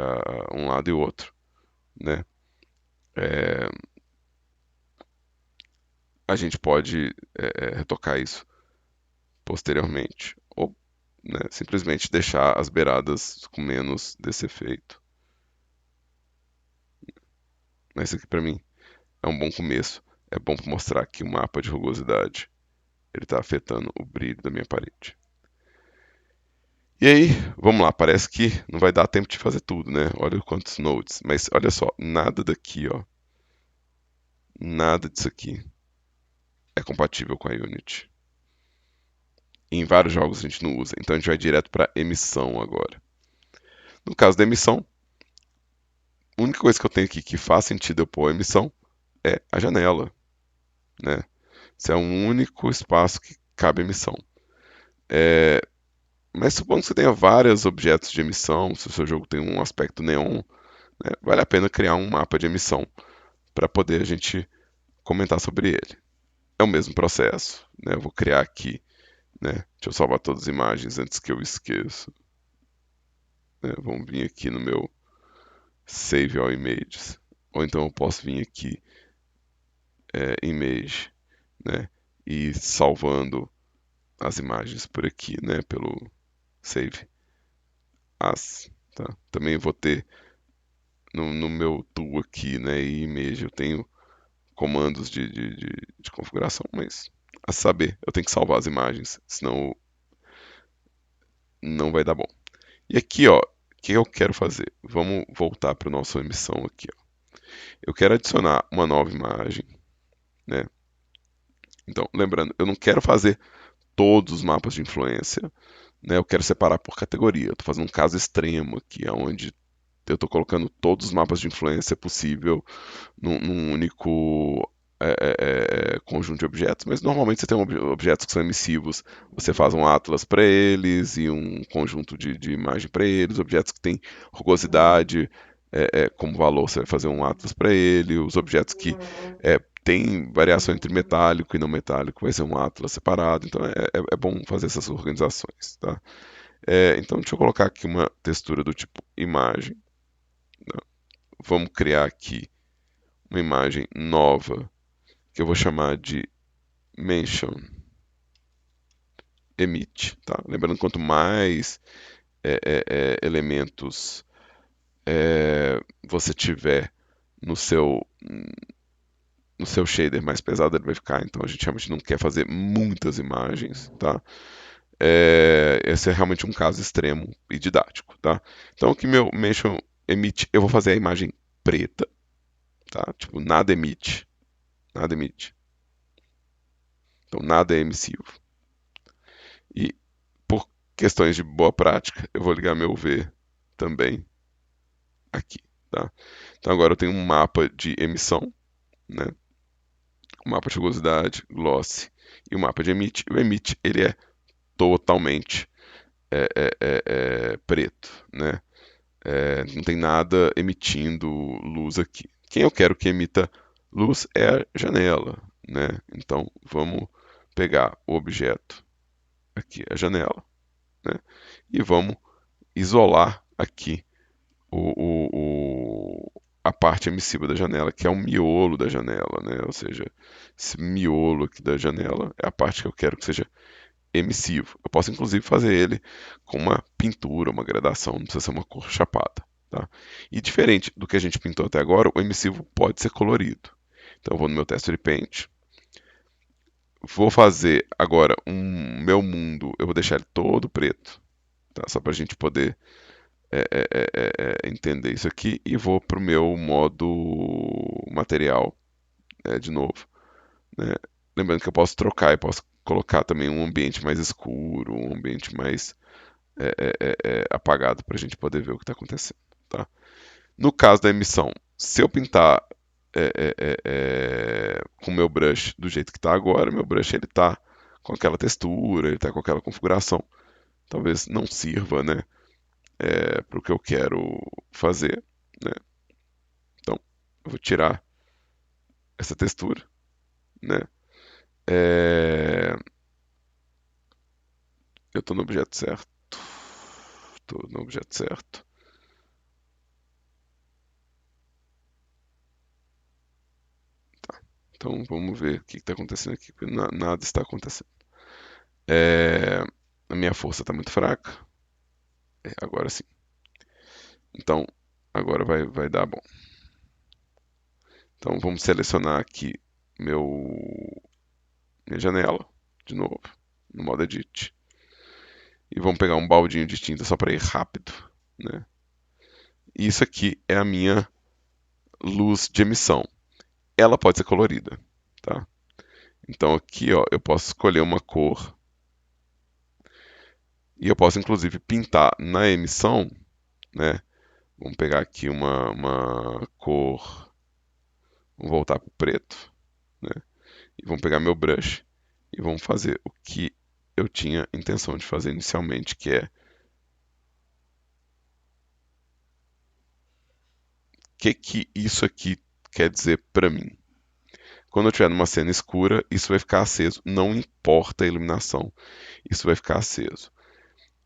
um lado e o outro, né? É, a gente pode retocar isso posteriormente, ou, né, simplesmente deixar as beiradas com menos desse efeito. Mas isso aqui para mim é um bom começo. É bom para mostrar que o mapa de rugosidade ele está afetando o brilho da minha parede. E aí, vamos lá, parece que não vai dar tempo de fazer tudo, né? Olha quantos nodes. Mas olha só, nada daqui, ó, nada disso aqui é compatível com a Unity. Em vários jogos a gente não usa, então a gente vai direto para emissão agora. No caso da emissão, a única coisa que eu tenho aqui que faz sentido eu pôr a emissão é a janela, né? Esse é o único espaço que cabe emissão. É, mas supondo que você tenha vários objetos de emissão, se o seu jogo tem um aspecto neon, né, vale a pena criar um mapa de emissão para poder a gente comentar sobre ele. É o mesmo processo, né? Eu vou criar aqui, né? Deixa eu salvar todas as imagens antes que eu esqueça, né? Vamos vir aqui no meu Save All Images. Ou então eu posso vir aqui, Image, né? E salvando as imagens por aqui, né? Pelo Save As, tá? Também vou ter no meu tool aqui, né? E Image, eu tenho comandos de configuração, mas a saber, eu tenho que salvar as imagens, senão não vai dar bom. E aqui, ó, o que eu quero fazer? Vamos voltar para a nossa emissão aqui, ó. Eu quero adicionar uma nova imagem, né? Então, lembrando, eu não quero fazer todos os mapas de influência, né? Eu quero separar por categoria. Eu estou fazendo um caso extremo aqui, onde eu estou colocando todos os mapas de influência possível num único conjunto de objetos, mas normalmente você tem objetos que são emissivos, você faz um atlas para eles e um conjunto de imagem para eles, objetos que têm rugosidade como valor, você vai fazer um atlas para ele, os objetos que têm variação entre metálico e não metálico, vai ser um atlas separado, então é bom fazer essas organizações, tá? Então, deixa eu colocar aqui uma textura do tipo imagem. Vamos criar aqui uma imagem nova que eu vou chamar de mention emit, tá? Lembrando, quanto mais elementos você tiver no seu no seu shader, mais pesado ele vai ficar. Então a gente realmente não quer fazer muitas imagens, tá? Esse é realmente um caso extremo e didático, tá? Então aqui meu mention emit, eu vou fazer a imagem preta, tá? Tipo, nada emite, nada emite. Então nada é emissivo. E por questões de boa prática, eu vou ligar meu V também aqui, tá? Então agora eu tenho um mapa de emissão, né? O mapa de rugosidade, gloss e o mapa de emit. O emit, ele é totalmente preto, né? Não tem nada emitindo luz aqui. Quem eu quero que emita luz é a janela, né? Então vamos pegar o objeto aqui, a janela, né? E vamos isolar aqui a parte emissiva da janela, que é o miolo da janela, né? Ou seja, esse miolo aqui da janela é a parte que eu quero que seja emissivo. Eu posso inclusive fazer ele com uma pintura, uma gradação, não precisa ser uma cor chapada, tá? E diferente do que a gente pintou até agora, o emissivo pode ser colorido. Então eu vou no meu Texture Paint, vou fazer agora meu mundo, eu vou deixar ele todo preto, tá? Só para a gente poder entender isso aqui, e vou para o meu modo material, de novo, né? Lembrando que eu posso trocar e posso colocar também um ambiente mais escuro, um ambiente mais apagado para a gente poder ver o que está acontecendo, tá? No caso da emissão, se eu pintar com o meu brush do jeito que está agora, meu brush ele está com aquela textura, ele está com aquela configuração, talvez não sirva, né, para o que eu quero fazer, né? Então, eu vou tirar essa textura, né? É, eu estou no objeto certo, estou no objeto certo. Então vamos ver o que está acontecendo aqui, porque nada está acontecendo. A minha força está muito fraca. Agora sim. Então, agora vai dar bom. Então vamos selecionar aqui meu, minha janela, de novo, no modo Edit. E vamos pegar um baldinho de tinta só para ir rápido, né? E isso aqui é a minha luz de emissão. Ela pode ser colorida, tá? Então aqui, ó, eu posso escolher uma cor. E eu posso inclusive pintar na emissão, né? Vamos pegar aqui uma cor, vamos voltar para o preto, né? E vamos pegar meu brush e vamos fazer o que eu tinha intenção de fazer inicialmente, que é o que isso aqui quer dizer para mim. Quando eu estiver numa cena escura, isso vai ficar aceso, não importa a iluminação, isso vai ficar aceso.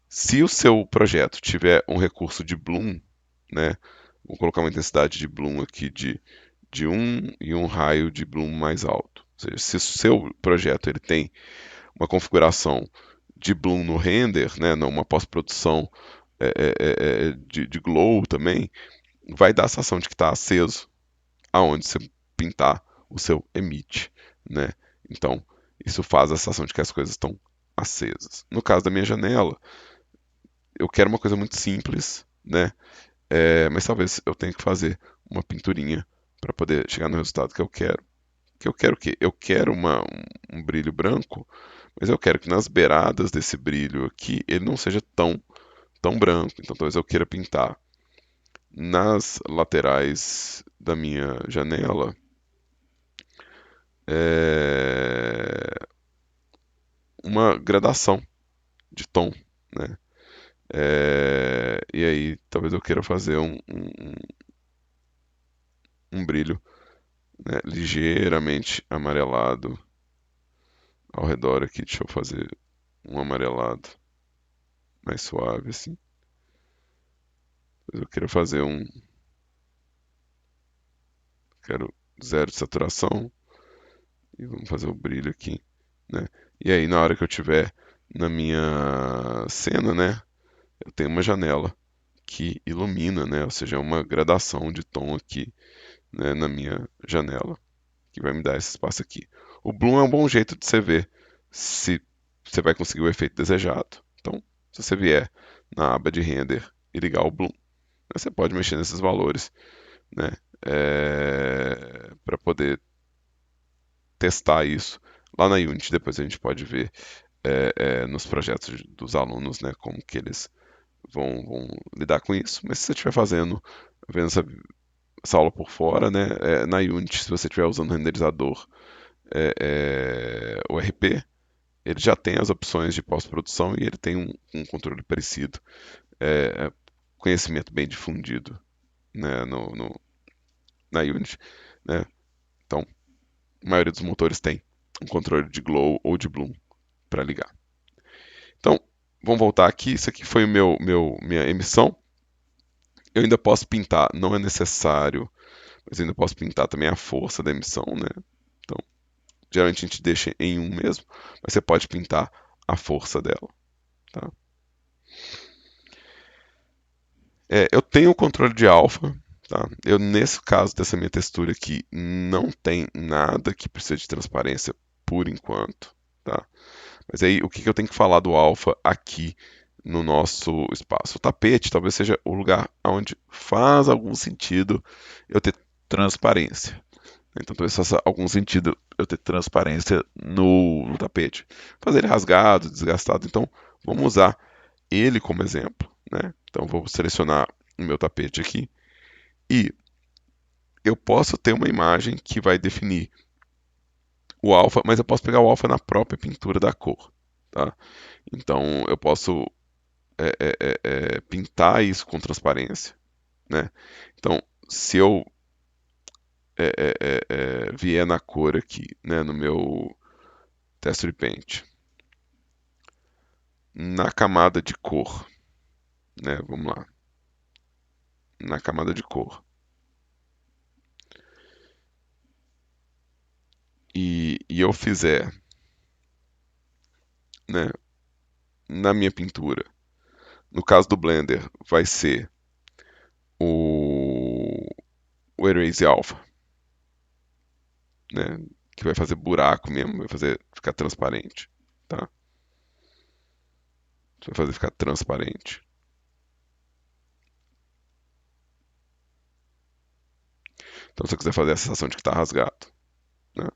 Se o seu projeto tiver um recurso de bloom, né? Vou colocar uma intensidade de bloom aqui de 1 e um raio de bloom mais alto. Ou seja, se o seu projeto ele tem uma configuração de bloom no render, né, numa pós-produção de glow também, vai dar a sensação de que está aceso aonde você pintar o seu emit, né? Então, isso faz a sensação de que as coisas estão acesas. No caso da minha janela, eu quero uma coisa muito simples, né? Mas talvez eu tenha que fazer uma pinturinha para poder chegar no resultado que eu quero. Que eu quero o quê? Eu quero um brilho branco, mas eu quero que nas beiradas desse brilho aqui ele não seja tão branco. Então talvez eu queira pintar nas laterais da minha janela é, uma gradação de tom, né? E aí talvez eu queira fazer um brilho, né, ligeiramente amarelado ao redor aqui. Deixa eu fazer um amarelado mais suave assim. Depois eu quero fazer quero zero de saturação e vamos fazer o brilho aqui, né? E aí na hora que eu tiver na minha cena, né, eu tenho uma janela que ilumina, né? Ou seja, uma gradação de tom aqui, né, na minha janela, que vai me dar esse espaço aqui. O Bloom é um bom jeito de você ver se você vai conseguir o efeito desejado. Então, se você vier na aba de render e ligar o Bloom, você pode mexer nesses valores, né, para poder testar isso lá na Unity. Depois a gente pode ver nos projetos dos alunos, né, como que eles vão lidar com isso. Mas se você estiver vendo essa aula por fora, né, na Unity, se você estiver usando o renderizador o RP, ele já tem as opções de pós-produção e ele tem um controle parecido, conhecimento bem difundido, né, na Unity, né? Então, a maioria dos motores tem um controle de glow ou de bloom para ligar. Então, vamos voltar aqui. Isso aqui foi minha emissão. Eu ainda posso pintar, não é necessário, mas eu ainda posso pintar também a força da emissão, né? Então, geralmente a gente deixa em um mesmo, mas você pode pintar a força dela, tá? Eu tenho o controle de alfa, tá? Eu, nesse caso dessa minha textura aqui, não tem nada que precisa de transparência por enquanto, tá? Mas aí, o que que eu tenho que falar do alfa aqui no nosso espaço? O tapete talvez seja o lugar onde faz algum sentido eu ter transparência. Então, talvez faça algum sentido eu ter transparência no tapete. Fazer ele rasgado, desgastado. Então, vamos usar ele como exemplo, né? Então, vou selecionar o meu tapete aqui e eu posso ter uma imagem que vai definir o alfa, mas eu posso pegar o alfa na própria pintura da cor, tá? Então, eu posso pintar isso com transparência, né? Então, se eu vier na cor aqui, né, no meu texture paint, na camada de cor, né? Vamos lá, na camada de cor. E eu fizer, né, na minha pintura, no caso do Blender, vai ser o, o Erase Alpha, né, que vai fazer buraco mesmo, vai fazer ficar transparente, tá? Vai fazer ficar transparente. Então, se eu quiser fazer a sensação de que está rasgado, né?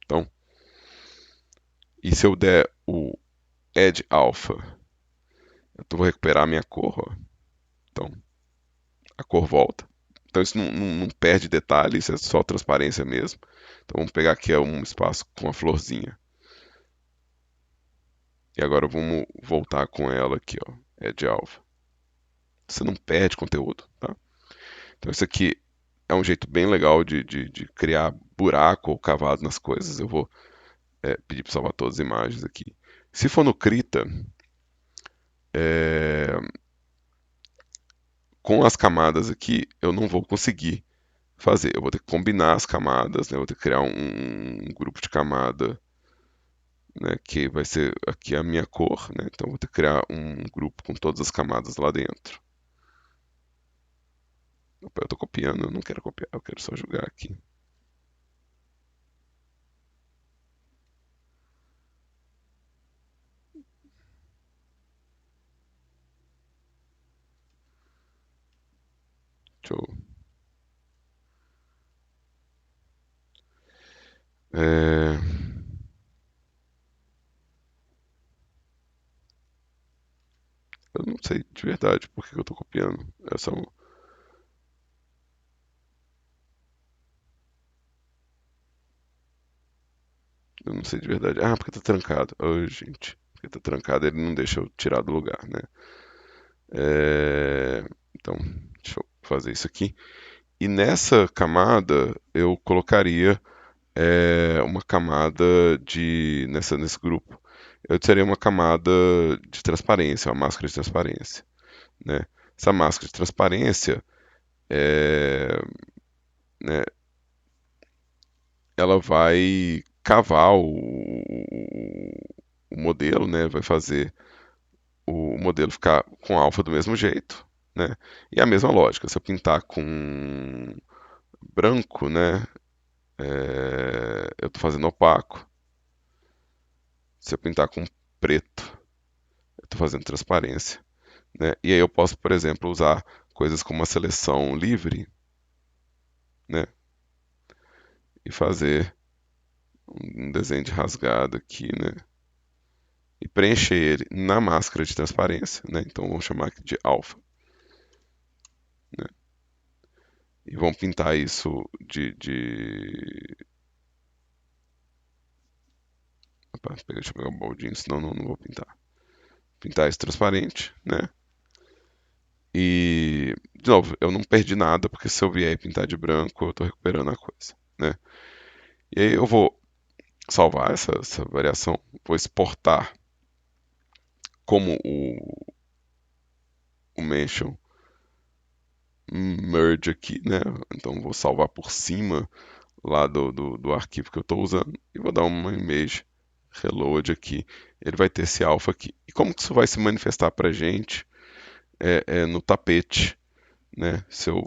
Então, e se eu der o Edge Alpha, eu vou recuperar a minha cor, ó. Então, a cor volta. Então, isso não perde detalhe, isso é só transparência mesmo. Então, vamos pegar aqui um espaço com a florzinha. E agora vamos voltar com ela aqui, ó, Edge Alpha. Você não perde conteúdo, tá? Então, isso aqui é um jeito bem legal de criar buraco ou cavado nas coisas. Eu vou pedir para salvar todas as imagens aqui. Se for no Krita, é, com as camadas aqui, eu não vou conseguir fazer. Eu vou ter que combinar as camadas, né? Eu vou ter que criar um grupo de camada, né? Que vai ser aqui a minha cor, né? Então eu vou ter que criar um grupo com todas as camadas lá dentro. Opa, eu estou copiando, eu não quero copiar, eu quero só jogar aqui. Deixa eu É, eu não sei de verdade por que eu tô copiando. Eu não sei de verdade. Ah, porque tá trancado. Oh, gente. Porque tá trancado, ele não deixa eu tirar do lugar, né? Então, deixa eu fazer isso aqui. E nessa camada eu colocaria uma camada nesse grupo. eu adicionei uma camada de transparência, uma máscara de transparência, né? Essa máscara de transparência, é, né, ela vai cavar o modelo, né? Vai fazer o modelo ficar com alfa do mesmo jeito, né? E a mesma lógica, se eu pintar com branco, né? Eu estou fazendo opaco. Se eu pintar com preto, eu estou fazendo transparência, né? E aí eu posso, por exemplo, usar coisas como a seleção livre, né? E fazer um desenho de rasgado aqui, né? E preencher ele na máscara de transparência, né? Então vamos chamar aqui de alfa, né? E vamos pintar isso Opa, deixa eu pegar o baldinho, senão não vou pintar. Pintar isso transparente, né? E, de novo, eu não perdi nada, porque se eu vier e pintar de branco, eu estou recuperando a coisa, né? E aí eu vou salvar essa variação, vou exportar como o mention merge aqui, né? Então vou salvar por cima lá do arquivo que eu estou usando e vou dar uma image reload aqui. Ele vai ter esse alpha aqui. E como que isso vai se manifestar para a gente no tapete, né? Se eu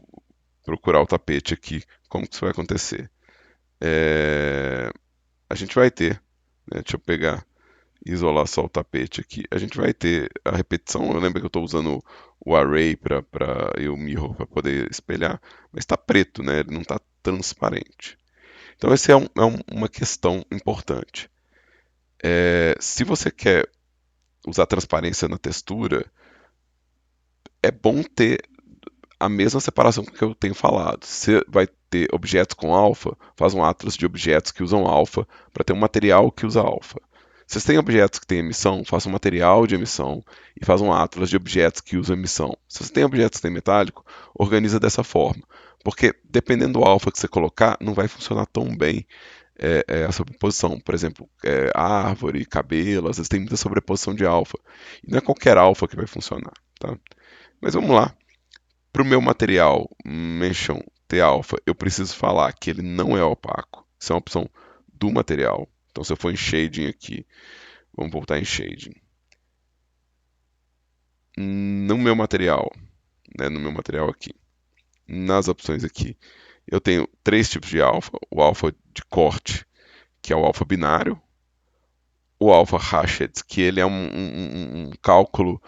procurar o tapete aqui, como que isso vai acontecer? A gente vai ter, né? Deixa eu pegar e isolar só o tapete aqui. A gente vai ter a repetição. Eu lembro que eu estou usando o array e o mirror para poder espelhar, mas está preto, né? Ele não está transparente. Então, essa uma questão importante. Se você quer usar transparência na textura, é bom ter a mesma separação que eu tenho falado. Você vai ter objetos com alfa, faz um atlas de objetos que usam alfa para ter um material que usa alfa. Se você tem objetos que têm emissão, faça um material de emissão e faz um atlas de objetos que usam emissão. Se você tem objetos que têm metálico, organiza dessa forma. Porque dependendo do alfa que você colocar, não vai funcionar tão bem a sobreposição. Por exemplo, árvore, cabelo, às vezes tem muita sobreposição de alfa. E não é qualquer alfa que vai funcionar. Tá? Mas vamos lá. Para o meu material Mention T-alpha, eu preciso falar que ele não é opaco. Isso é uma opção do material. Então, se eu for em Shading aqui, vamos voltar em Shading. No meu material, né, no meu material aqui, nas opções aqui, eu tenho três tipos de alfa. O alfa de corte, que é o alfa binário. O alfa hashed, que ele é um cálculo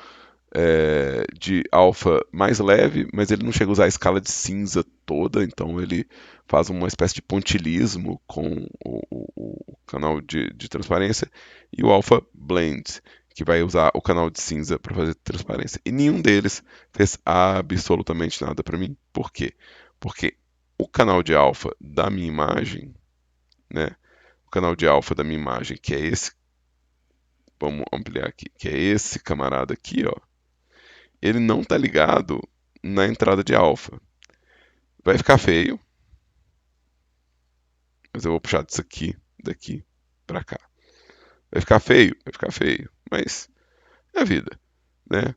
de alfa mais leve, mas ele não chega a usar a escala de cinza toda, então ele faz uma espécie de pontilhismo com o canal de transparência, e o alfa blend, que vai usar o canal de cinza para fazer transparência. E nenhum deles fez absolutamente nada para mim. Por quê? Porque o canal de alfa da minha imagem, né? O canal de alfa da minha imagem, que é esse, vamos ampliar aqui, que é esse camarada aqui, ó, ele não está ligado na entrada de alfa. Vai ficar feio, mas eu vou puxar disso aqui, daqui para cá. Vai ficar feio, mas é a vida, né?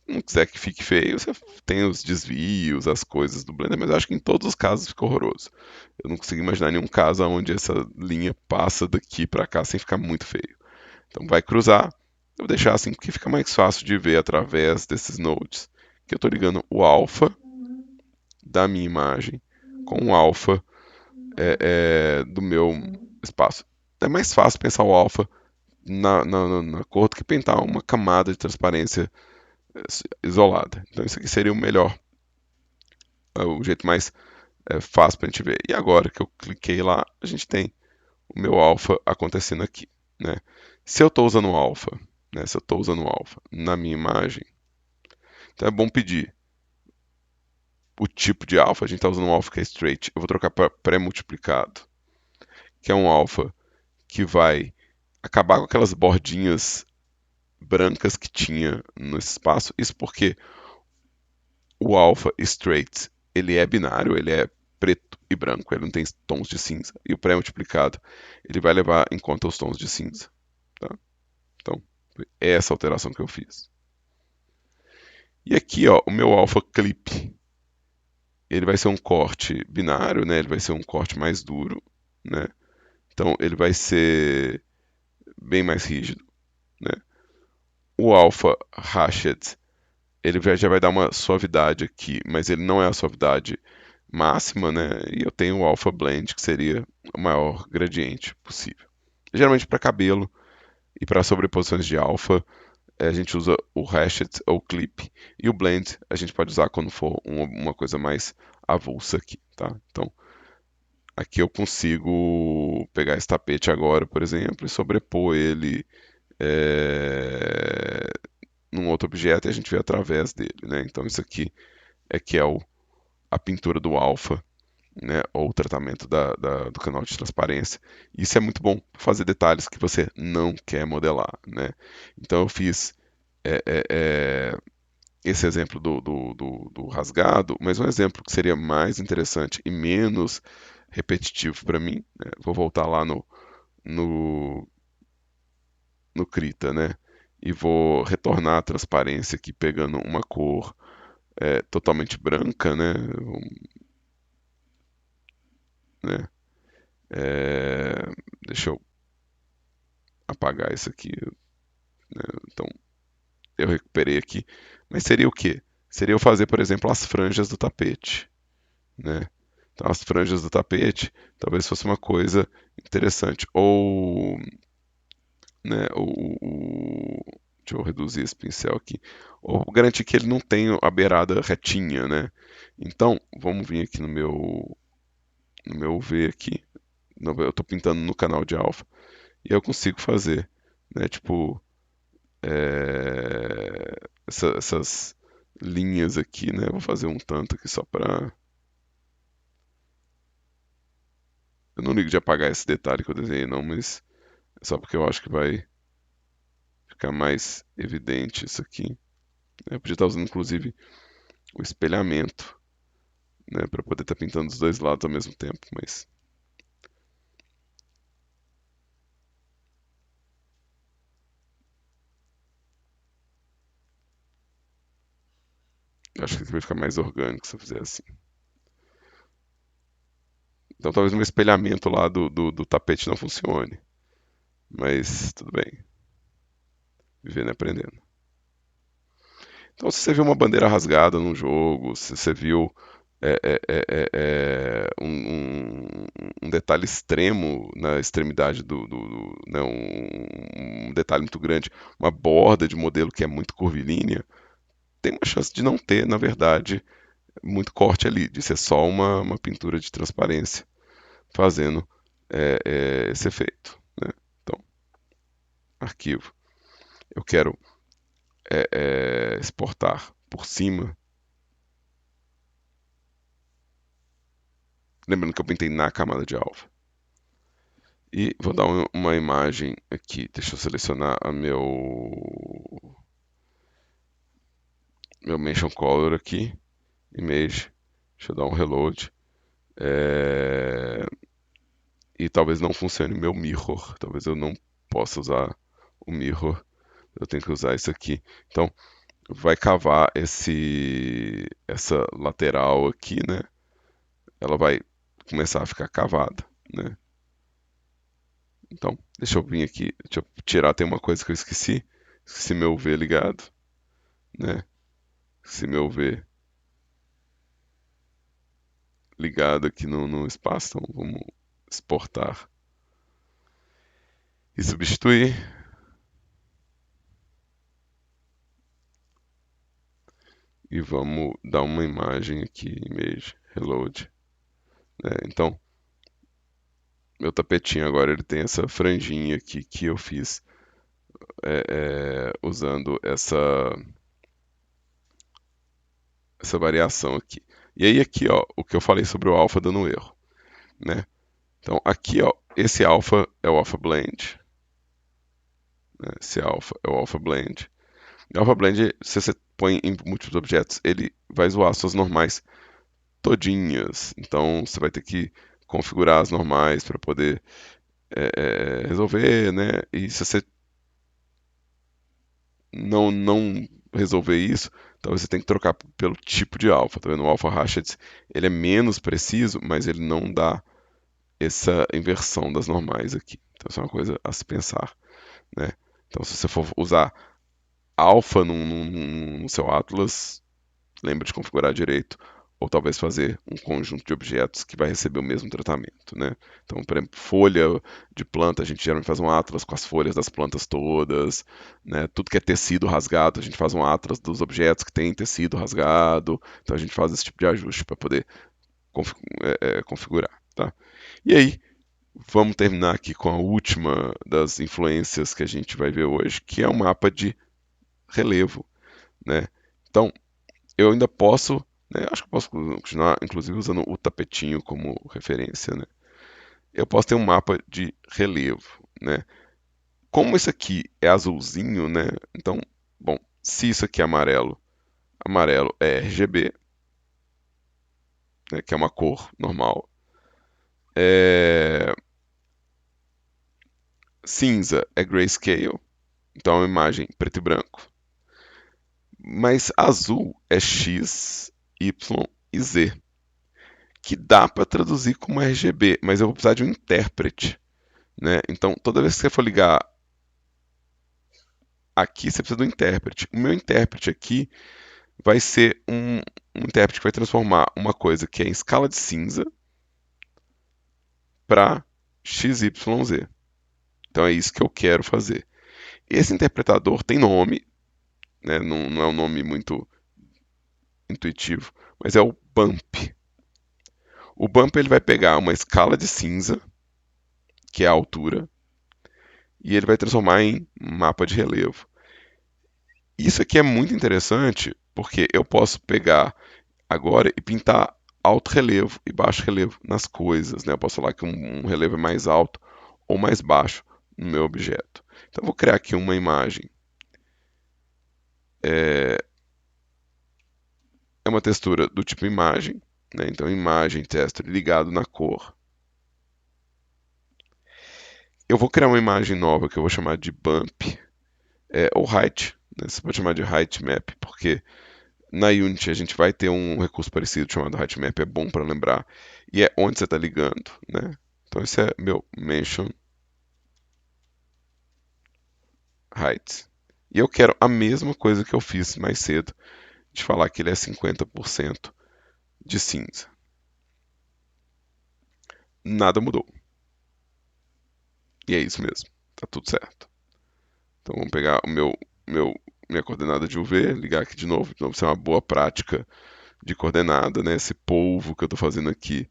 Não quiser que fique feio, você tem os desvios, as coisas do Blender, mas eu acho que em todos os casos fica horroroso. Eu não consigo imaginar nenhum caso onde essa linha passa daqui para cá sem ficar muito feio. Então vai cruzar, eu vou deixar assim porque fica mais fácil de ver através desses nodes, que eu estou ligando o alfa da minha imagem com o alfa do meu espaço. É mais fácil pensar o alfa na cor do que pintar uma camada de transparência isolada. Então isso aqui seria o melhor, o jeito mais fácil para a gente ver. E agora que eu cliquei lá, a gente tem o meu alfa acontecendo aqui, né? Se eu estou usando o alfa, né? Se eu estou usando o alfa na minha imagem, então é bom pedir o tipo de alfa. A gente está usando um alfa que é straight. Eu vou trocar para pré-multiplicado, que é um alfa que vai acabar com aquelas bordinhas brancas que tinha no espaço. Isso porque o alpha straight ele é binário, ele é preto e branco, ele não tem tons de cinza. E o pré-multiplicado ele vai levar em conta os tons de cinza. Tá? Então, foi essa alteração que eu fiz. E aqui, ó, o meu alpha clip, ele vai ser um corte binário, né? Ele vai ser um corte mais duro, né? Então, ele vai ser bem mais rígido, né? O alpha hashed, ele já vai dar uma suavidade aqui, mas ele não é a suavidade máxima, né? E eu tenho o alpha blend, que seria o maior gradiente possível. Geralmente para cabelo e para sobreposições de alpha, a gente usa o hashed ou clip, e o blend a gente pode usar quando for uma coisa mais avulsa aqui, tá? Então, aqui eu consigo pegar esse tapete agora, por exemplo, e sobrepor ele é, num outro objeto e a gente vê através dele, né? Então isso aqui é que é a pintura do alfa, né? Ou o tratamento do canal de transparência. Isso é muito bom para fazer detalhes que você não quer modelar, né? Então eu fiz é, é, é, esse exemplo do rasgado, mas um exemplo que seria mais interessante e menos repetitivo para mim, né? Vou voltar lá no, no Krita, né? E vou retornar a transparência aqui pegando uma cor totalmente branca, né? É, deixa eu apagar isso aqui, né? Então eu recuperei aqui. Mas seria o quê? Seria eu fazer, por exemplo, as franjas do tapete, né? Então, as franjas do tapete talvez fosse uma coisa interessante. Ou, né, deixa eu reduzir esse pincel aqui. Ou garantir que ele não tenha a beirada retinha, né? Então, vamos vir aqui no meu V aqui. Eu estou pintando no canal de alfa. E eu consigo fazer, né? Tipo, essas linhas aqui, né? Vou fazer um tanto aqui só para. Eu não ligo de apagar esse detalhe que eu desenhei, não, mas é só porque eu acho que vai ficar mais evidente isso aqui. Eu podia estar usando, inclusive, o espelhamento, né? Para poder estar pintando os dois lados ao mesmo tempo, mas. Eu acho que isso vai ficar mais orgânico se eu fizer assim. Então talvez o meu espelhamento lá do tapete não funcione. Mas tudo bem. Vivendo e aprendendo. Então, se você viu uma bandeira rasgada num jogo, se você viu um detalhe extremo na extremidade né, um detalhe muito grande, uma borda de modelo que é muito curvilínea, tem uma chance de não ter, na verdade, muito corte ali, de ser só uma pintura de transparência fazendo esse efeito, né? Então, arquivo. Eu quero exportar por cima. Lembrando que eu pintei na camada de alva. E vou dar uma imagem aqui. Deixa eu selecionar meu Mention Color aqui. Image. Deixa eu dar um reload. É, E talvez não funcione o meu mirror. Talvez eu não possa usar o mirror. Eu tenho que usar isso aqui. Então, vai cavar essa lateral aqui, né? Ela vai começar a ficar cavada, né? Então, deixa eu vir aqui, deixa eu tirar, tem uma coisa que eu esqueci. Esqueci meu V ligado, né? Esqueci meu V ligado aqui no espaço, então vamos exportar e substituir. E vamos dar uma imagem aqui, image, reload, né? Então, meu tapetinho agora ele tem essa franjinha aqui que eu fiz usando essa variação aqui. E aí aqui, ó, o que eu falei sobre o alfa dando erro, né? Então aqui, ó, esse alfa é o alpha blend, né? Esse alfa é o alpha blend. E o alpha blend, se você põe em múltiplos objetos, ele vai zoar suas normais todinhas. Então você vai ter que configurar as normais para poder resolver, né? E se você não resolver isso, talvez você tenha que trocar pelo tipo de alfa. Tá vendo? O alfa Rashid, ele é menos preciso, mas ele não dá essa inversão das normais aqui. Então, isso é uma coisa a se pensar, né? Então, se você for usar alfa no seu Atlas, lembra de configurar direito, ou talvez fazer um conjunto de objetos que vai receber o mesmo tratamento, né? Então, por exemplo, folha de planta, a gente geralmente faz um atlas com as folhas das plantas todas, né? Tudo que é tecido rasgado, a gente faz um atlas dos objetos que tem tecido rasgado, então a gente faz esse tipo de ajuste para poder configurar, tá? E aí, vamos terminar aqui com a última das influências que a gente vai ver hoje, que é o mapa de relevo, né? Então, eu ainda posso, né, acho que eu posso continuar, inclusive, usando o tapetinho como referência, né? Eu posso ter um mapa de relevo, né? Como isso aqui é azulzinho, né? Então, bom, se isso aqui é amarelo, amarelo é RGB, né, que é uma cor normal. Cinza é grayscale, então é uma imagem preto e branco. Mas azul é X, Y e Z, que dá para traduzir como RGB, mas eu vou precisar de um intérprete, né? Então, toda vez que você for ligar aqui, você precisa do intérprete. O meu intérprete aqui vai ser um intérprete que vai transformar uma coisa que é em escala de cinza para XYZ. Então é isso que eu quero fazer. Esse interpretador tem nome, né? Não é um nome muito intuitivo, mas é o bump. O bump ele vai pegar uma escala de cinza, que é a altura, e ele vai transformar em mapa de relevo. Isso aqui é muito interessante porque eu posso pegar agora e pintar alto relevo e baixo relevo nas coisas, né? Eu posso falar que um relevo é mais alto ou mais baixo no meu objeto. Então eu vou criar aqui uma imagem. É, é uma textura do tipo imagem, né? Então imagem texture ligado na cor. Eu vou criar uma imagem nova que eu vou chamar de bump ou height, né? Você pode chamar de height map, porque na Unity a gente vai ter um recurso parecido chamado height map, é bom para lembrar, e é onde você está ligando, né? Então esse é meu mention height. E eu quero a mesma coisa que eu fiz mais cedo, de falar que ele é 50% de cinza. Nada mudou. E é isso mesmo. Tá tudo certo. Então vamos pegar minha coordenada de UV, ligar aqui de novo. De novo, isso é uma boa prática de coordenada, né? Esse polvo que eu estou fazendo aqui,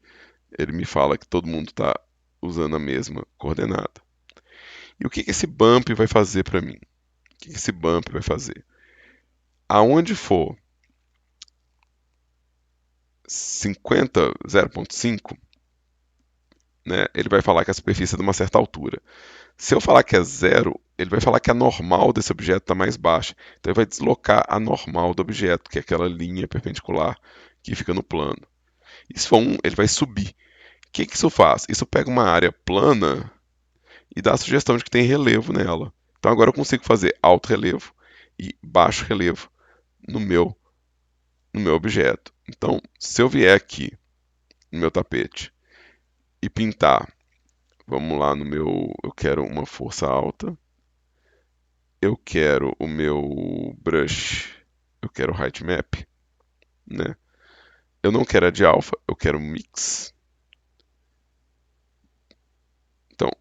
ele me fala que todo mundo está usando a mesma coordenada. E o que esse bump vai fazer para mim? O que esse bump vai fazer? Aonde for 50, 0.5, né, ele vai falar que a superfície é de uma certa altura. Se eu falar que é zero, ele vai falar que a normal desse objeto está mais baixa. Então ele vai deslocar a normal do objeto, que é aquela linha perpendicular que fica no plano. E se for 1, ele vai subir. O que isso faz? Isso pega uma área plana e dá a sugestão de que tem relevo nela. Então agora eu consigo fazer alto relevo e baixo relevo no meu, no meu objeto. Então, se eu vier aqui no meu tapete e pintar, vamos lá no meu, eu quero uma força alta, eu quero o meu brush, eu quero o height map, né? Eu não quero a de alfa, eu quero mix. Então,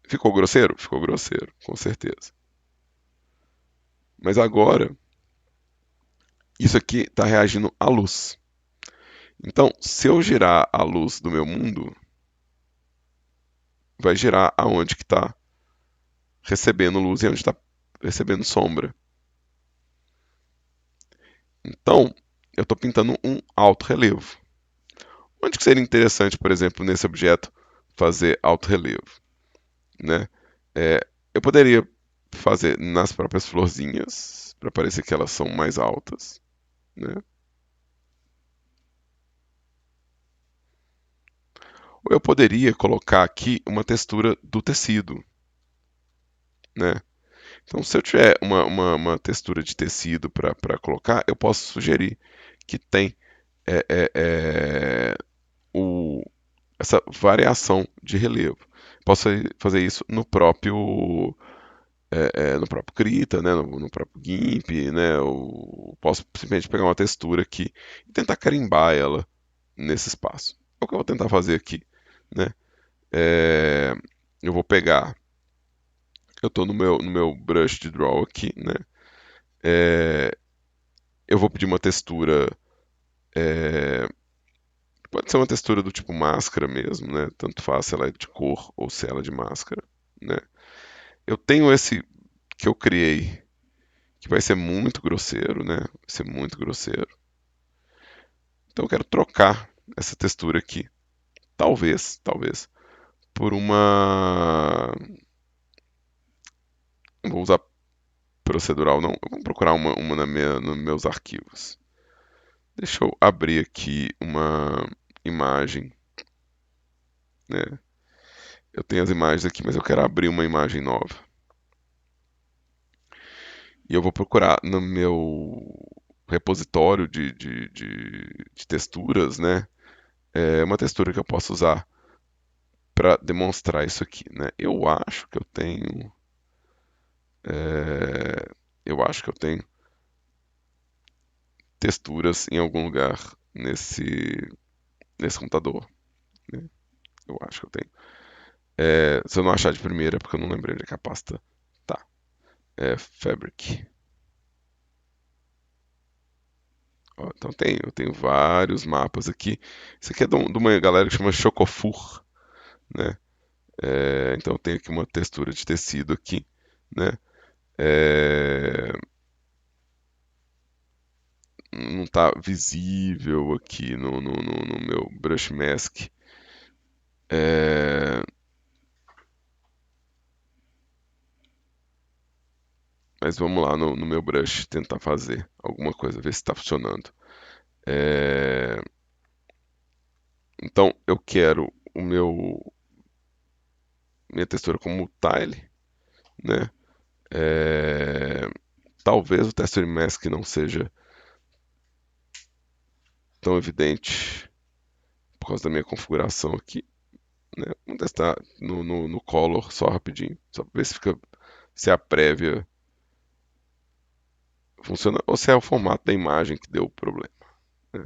ficou grosseiro? Ficou grosseiro, com certeza. Mas agora, isso aqui está reagindo à luz. Então, se eu girar a luz do meu mundo, vai girar aonde que está recebendo luz e onde está recebendo sombra. Então, eu estou pintando um alto relevo. Onde que seria interessante, por exemplo, nesse objeto, fazer alto relevo, né? Eu poderia fazer nas próprias florzinhas, para parecer que elas são mais altas, né? Ou eu poderia colocar aqui uma textura do tecido, né? Então, se eu tiver uma textura de tecido para colocar, eu posso sugerir que tem é, é, é, o, essa variação de relevo. Posso fazer isso no próprio Krita, né, no próprio GIMP, né, eu posso simplesmente pegar uma textura aqui e tentar carimbar ela nesse espaço. É o que eu vou tentar fazer aqui, né? É, eu vou pegar, eu estou no meu brush de draw aqui, né? É, eu vou pedir uma textura, é, pode ser uma textura do tipo máscara mesmo, né? Tanto faz se ela é de cor ou se ela é de máscara, né? Eu tenho esse que eu criei, que vai ser muito grosseiro, né? Vai ser muito grosseiro. Então eu quero trocar essa textura aqui. Talvez, por uma. Não vou usar procedural, não. Vamos procurar uma nos meus arquivos. Deixa eu abrir aqui uma imagem, né? Eu tenho as imagens aqui, mas eu quero abrir uma imagem nova. E eu vou procurar no meu repositório de texturas, né? Uma textura que eu posso usar para demonstrar isso aqui, né? É, eu acho que eu tenho texturas em algum lugar nesse computador, né? Eu acho que eu tenho. Se eu não achar de primeira, é porque eu não lembrei onde é que a pasta tá. Fabric. Ó, então eu tenho vários mapas aqui. Isso aqui é de uma galera que chama Chocofur, né? Então eu tenho aqui uma textura de tecido aqui, né? É, não está visível aqui no meu brush mask. É, mas vamos lá no meu brush tentar fazer alguma coisa, ver se está funcionando. É, então eu quero minha textura como tile, né? É, talvez o texture mask não seja tão evidente por causa da minha configuração aqui, né? Vamos testar no color só rapidinho, só pra ver se a prévia funciona ou se é o formato da imagem que deu o problema, né?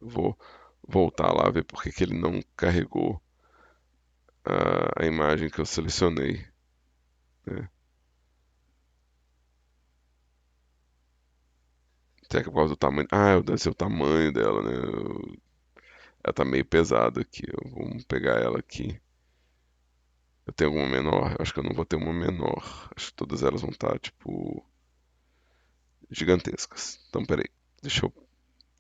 Vou voltar lá ver por que que ele não carregou a imagem que eu selecionei, né? Será que é por causa do tamanho? Ah, deve ser o tamanho dela, né? Ela tá meio pesada aqui. Vamos pegar ela aqui. Eu tenho alguma menor? Eu acho que eu não vou ter uma menor. Acho que todas elas vão estar, tipo, gigantescas. Então, peraí. Deixa eu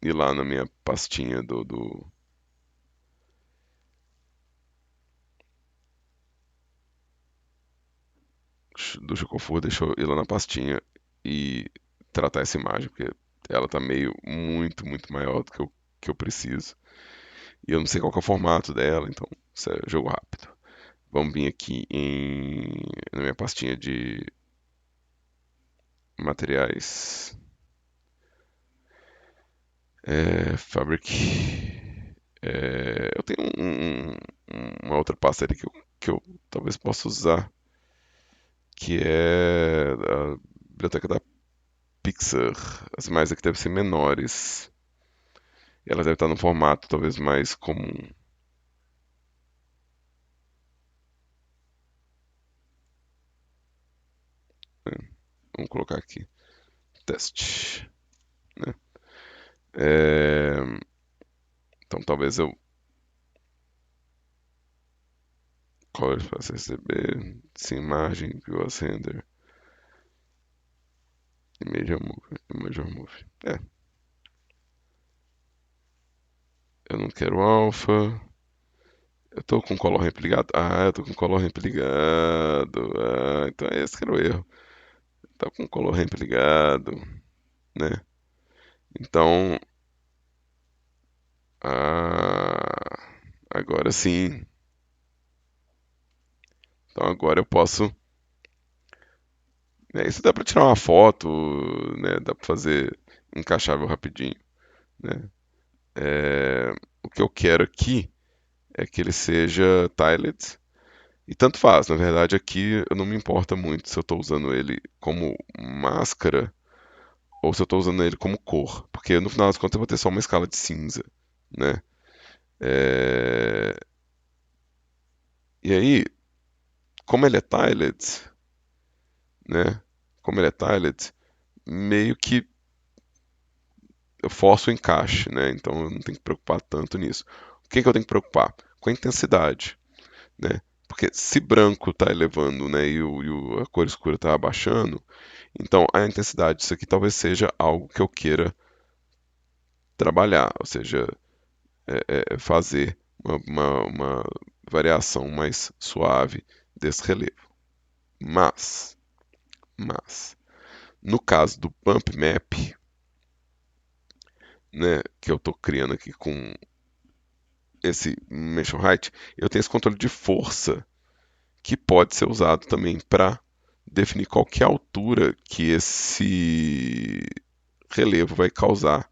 ir lá na minha pastinha do Chocofor. Deixa eu ir lá na pastinha e tratar essa imagem, porque ela tá meio muito maior do que eu preciso. E eu não sei qual que é o formato dela, então isso é jogo rápido. Vamos vir aqui na minha pastinha de materiais. Fabric. Eu tenho uma outra pasta ali que eu talvez possa usar, que é a biblioteca da Pixar. As imagens aqui devem ser menores. E elas devem estar num formato talvez mais comum. Né? Vamos colocar aqui. Teste. Né? É, então talvez eu. Colors para receber. Sim, imagem, view as render. Image remove. Image remove. Eu não quero alpha. Eu tô com color ramp ligado? Ah, eu tô com color ramp ligado. Ah, então é esse que era o erro. Tá com color ramp ligado, né? Então, agora sim. Então agora eu posso Isso dá pra tirar uma foto, né? Dá pra fazer encaixável rapidinho, né? É, o que eu quero aqui é que ele seja tiled. E tanto faz, na verdade aqui eu não me importa muito se eu estou usando ele como máscara ou se eu estou usando ele como cor, porque no final das contas eu vou ter só uma escala de cinza, né? É, E aí, como ele é tiled, né? Como ele é tiled, meio que eu forço o encaixe, né? Então eu não tenho que preocupar tanto nisso. O que que eu tenho que preocupar? Com a intensidade, né? Porque se branco está elevando, né, a cor escura está abaixando, então a intensidade disso aqui talvez seja algo que eu queira trabalhar, ou seja, fazer uma variação mais suave desse relevo. Mas, mas, no caso do Bump Map, né, que eu estou criando aqui com esse Mention Height, eu tenho esse controle de força que pode ser usado também para definir qual que é a altura que esse relevo vai causar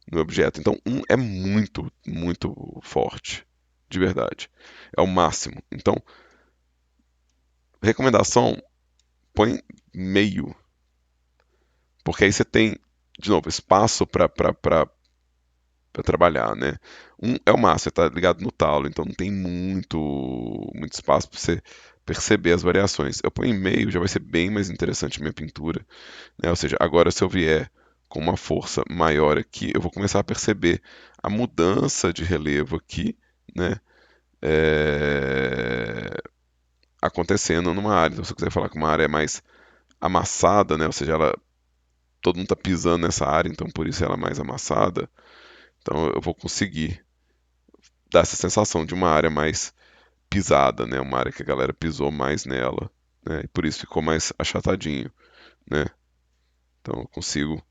no objeto. Então, é muito, muito forte, de verdade. É o máximo. Então, recomendação, põe meio, porque aí você tem, de novo, espaço para trabalhar, né? É o máximo, você está ligado no talo, então não tem muito espaço para você perceber as variações. Eu ponho em meio, já vai ser bem mais interessante a minha pintura, né? Ou seja, agora se eu vier com uma força maior aqui, eu vou começar a perceber a mudança de relevo aqui, né? É, acontecendo numa área. Então, se eu quiser falar que uma área é mais amassada, né? Ou seja, todo mundo está pisando nessa área, então por isso ela é mais amassada. Então eu vou conseguir dar essa sensação de uma área mais pisada, né? Uma área que a galera pisou mais nela, né? E por isso ficou mais achatadinho, né? Então eu consigo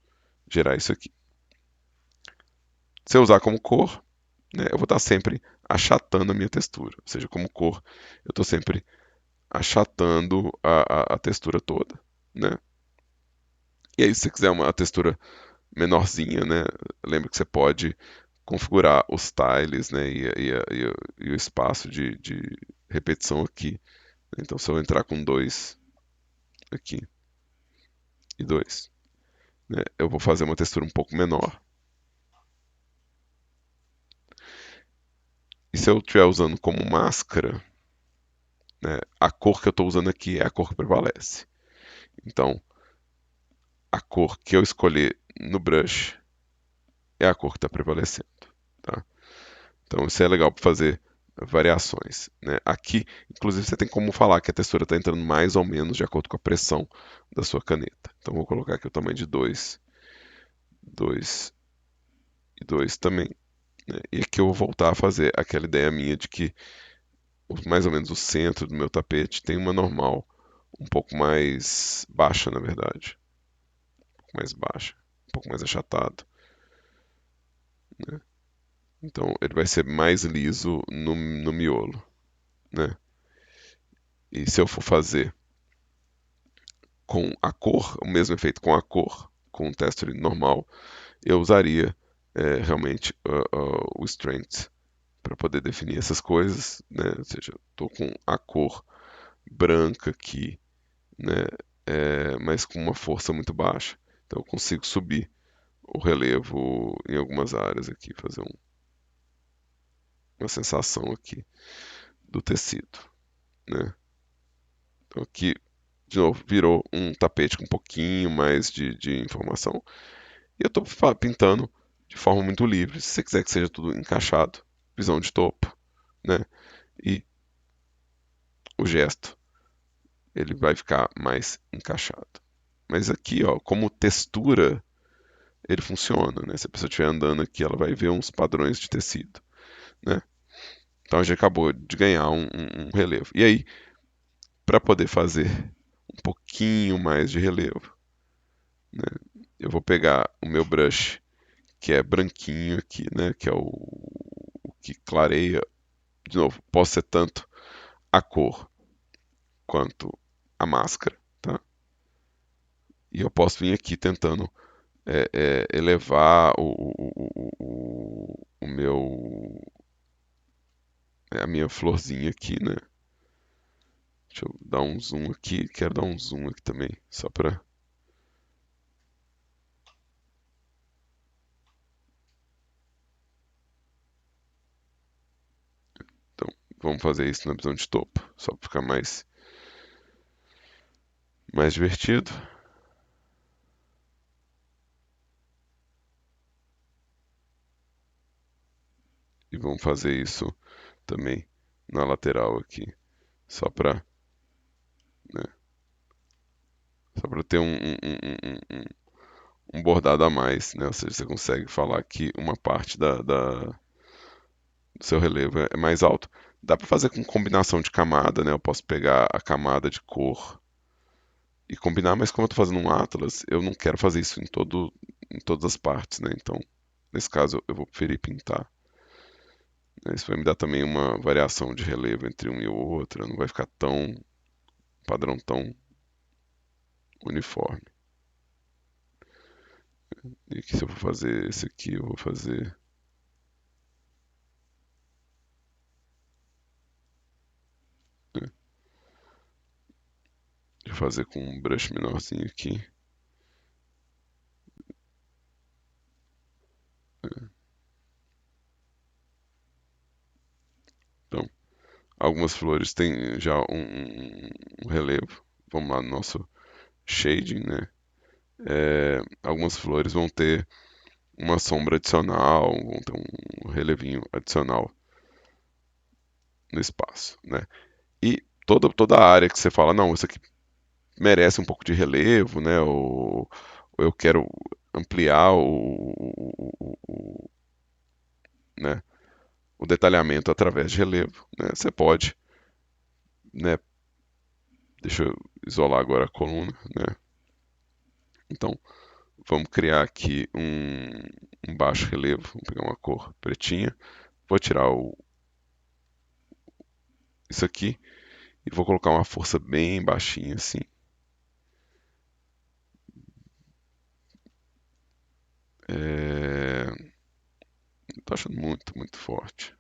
gerar isso aqui. Se eu usar como cor, né, eu vou estar sempre achatando a minha textura. Ou seja, como cor, eu estou sempre achatando a textura toda, né? E aí, se você quiser uma textura menorzinha, né? Lembra que você pode configurar os tiles, né? E o espaço de repetição aqui. Então, se eu entrar com dois aqui e dois, né? Eu vou fazer uma textura um pouco menor. E se eu estiver usando como máscara, né? A cor que eu estou usando aqui é a cor que prevalece. Então, a cor que eu escolher no brush é a cor que está prevalecendo, tá? Então isso é legal para fazer variações, né? Aqui, inclusive, você tem como falar que a textura está entrando mais ou menos de acordo com a pressão da sua caneta. Então vou colocar aqui o tamanho de 2, 2 e 2 também, né? E aqui eu vou voltar a fazer aquela ideia minha de que mais ou menos o centro do meu tapete tem uma normal um pouco mais baixa, na verdade, um pouco mais baixa, um pouco mais achatado, né? Então ele vai ser mais liso no miolo, né? E se eu for fazer com a cor, o mesmo efeito com a cor, com um texture normal, eu usaria realmente o strength para poder definir essas coisas, né? Ou seja, estou com a cor branca aqui, né? Mas com uma força muito baixa. Então eu consigo subir o relevo em algumas áreas aqui, fazer uma sensação aqui do tecido, né? Então aqui, de novo, virou um tapete com um pouquinho mais de informação. E eu estou pintando de forma muito livre. Se você quiser que seja tudo encaixado, visão de topo, né? E o gesto, ele vai ficar mais encaixado. Mas aqui, ó, como textura, ele funciona, né? Se a pessoa estiver andando aqui, ela vai ver uns padrões de tecido, né? Então já acabou de ganhar um relevo. E aí, para poder fazer um pouquinho mais de relevo, né? Eu vou pegar o meu brush, que é branquinho aqui, né? Que é o que clareia. De novo, pode ser tanto a cor quanto a máscara, tá? E eu posso vir aqui tentando elevar o meu, a minha florzinha aqui, né? Deixa eu dar um zoom aqui. Quero dar um zoom aqui também, só para. Então, vamos fazer isso na visão de topo, só para ficar mais divertido. E vamos fazer isso também na lateral aqui, só para, né, só para ter um bordado a mais, né? Ou seja, você consegue falar que uma parte do seu relevo é mais alto. Dá para fazer com combinação de camada, né? Eu posso pegar a camada de cor e combinar, mas como eu estou fazendo um atlas, eu não quero fazer isso em todas as partes, né? Então, nesse caso, eu vou preferir pintar. Isso vai me dar também uma variação de relevo entre um e o outro, não vai ficar tão padrão tão uniforme. E aqui, se eu for fazer esse aqui, eu vou fazer. Né? Vou fazer com um brush menorzinho aqui. Então, algumas flores têm já um relevo. Vamos lá no nosso shading, né? Algumas flores vão ter uma sombra adicional, vão ter um relevinho adicional no espaço, né? E toda a área que você fala, não, isso aqui merece um pouco de relevo, né? Ou eu quero ampliar né, o detalhamento através de relevo, né? Você pode, né? Deixa eu isolar agora a coluna, né? Então, vamos criar aqui um baixo relevo, vamos pegar uma cor pretinha, vou tirar isso aqui e vou colocar uma força bem baixinha assim. Tô achando muito forte.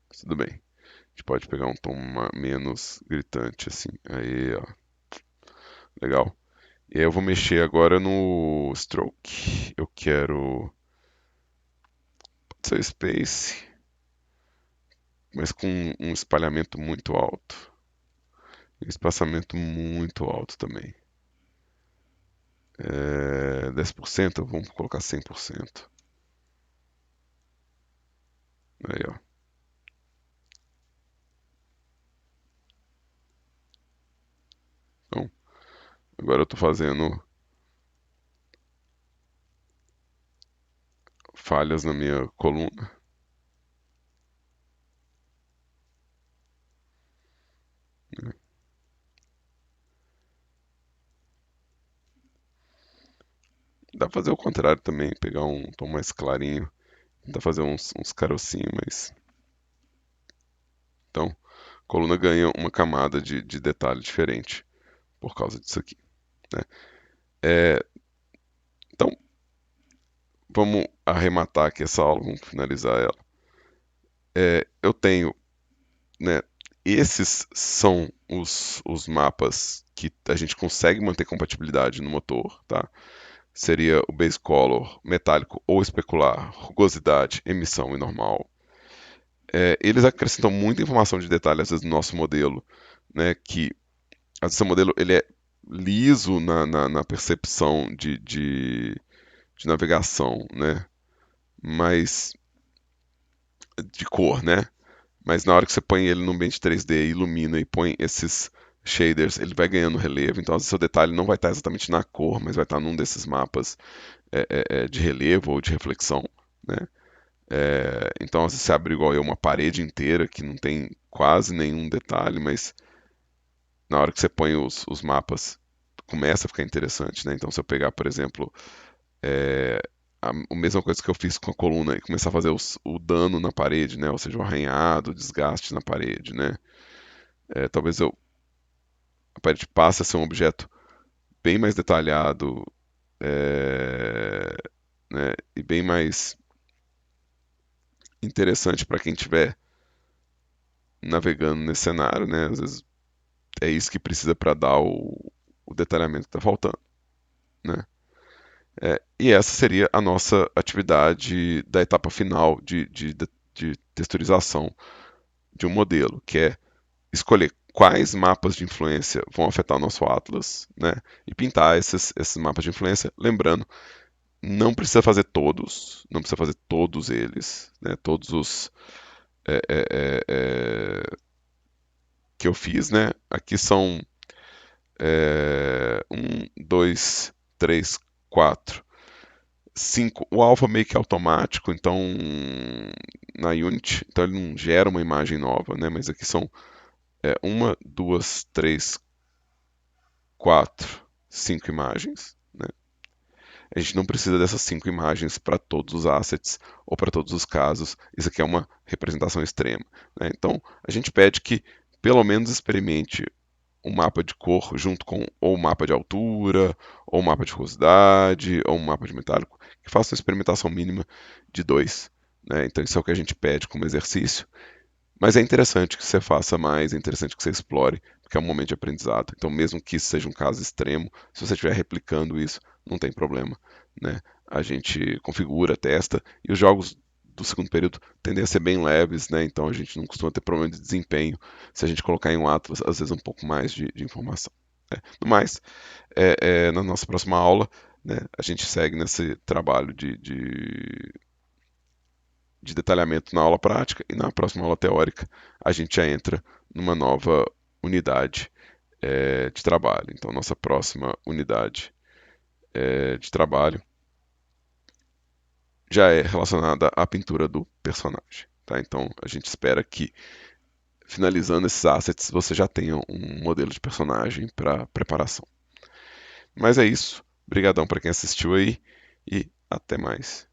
Mas tudo bem. A gente pode pegar um tom menos gritante assim. Aí, ó. Legal. E aí eu vou mexer agora no stroke. Eu quero seu space, mas com um espalhamento muito alto. E espaçamento muito alto também. 10%, vamos colocar 100%. Aí, ó. Então, agora eu estou fazendo falhas na minha coluna. Dá pra fazer o contrário também, pegar um tom mais clarinho. Dá pra fazer uns carocinhos, mas. Então, a coluna ganha uma camada de detalhe diferente por causa disso aqui, né? É, então, vamos arrematar aqui essa aula, vamos finalizar ela. Eu tenho, né? Esses são os mapas que a gente consegue manter compatibilidade no motor, tá? Seria o base color, metálico ou especular, rugosidade, emissão e normal. Eles acrescentam muita informação de detalhe, às vezes, no nosso modelo, né? Que às vezes o modelo ele é liso na percepção de navegação, né? Mas de cor, né? Mas na hora que você põe ele no ambiente 3D, ilumina e põe esses shaders, ele vai ganhando relevo. Então, às vezes, o seu detalhe não vai estar exatamente na cor, mas vai estar num desses mapas de relevo ou de reflexão, né? Então, às vezes, você abre igual eu uma parede inteira que não tem quase nenhum detalhe, mas na hora que você põe os mapas, começa a ficar interessante, né? Então, se eu pegar, por exemplo, é, a mesma coisa que eu fiz com a coluna e começar a fazer o dano na parede, né? Ou seja, o arranhado, o desgaste na parede, né? Talvez a parede passe a ser um objeto bem mais detalhado, é, né, e bem mais interessante para quem estiver navegando nesse cenário, né? Às vezes é isso que precisa para dar o detalhamento que está faltando, né? E essa seria a nossa atividade da etapa final de texturização de um modelo, que é escolher quais mapas de influência vão afetar o nosso Atlas, né? E pintar esses mapas de influência. Lembrando, não precisa fazer todos, não precisa fazer todos eles, né? Todos os é, é, que eu fiz, né? Aqui são 1, 2, 3, 4, 5. O alpha meio que é automático, então na Unity, então ele não gera uma imagem nova, né? Mas aqui são 1, 2, 3, 4, 5 imagens, né? A gente não precisa dessas 5 imagens para todos os assets ou para todos os casos. Isso aqui é uma representação extrema, né? Então a gente pede que pelo menos experimente um mapa de cor junto com ou um mapa de altura, ou um mapa de rugosidade, ou um mapa de metálico, que faça uma experimentação mínima de dois, né? Então isso é o que a gente pede como exercício. Mas é interessante que você faça mais, é interessante que você explore, porque é um momento de aprendizado. Então, mesmo que isso seja um caso extremo, se você estiver replicando isso, não tem problema, né? A gente configura, testa, e os jogos do segundo período tendem a ser bem leves, né? Então a gente não costuma ter problema de desempenho se a gente colocar em um Atlas, às vezes, um pouco mais de informação, né? No mais, na nossa próxima aula, né, a gente segue nesse trabalho de detalhamento na aula prática e na próxima aula teórica a gente já entra numa nova unidade de trabalho. Então, nossa próxima unidade de trabalho já é relacionada à pintura do personagem. Tá? Então, a gente espera que, finalizando esses assets, você já tenha um modelo de personagem para preparação. Mas é isso. Obrigadão para quem assistiu aí e até mais.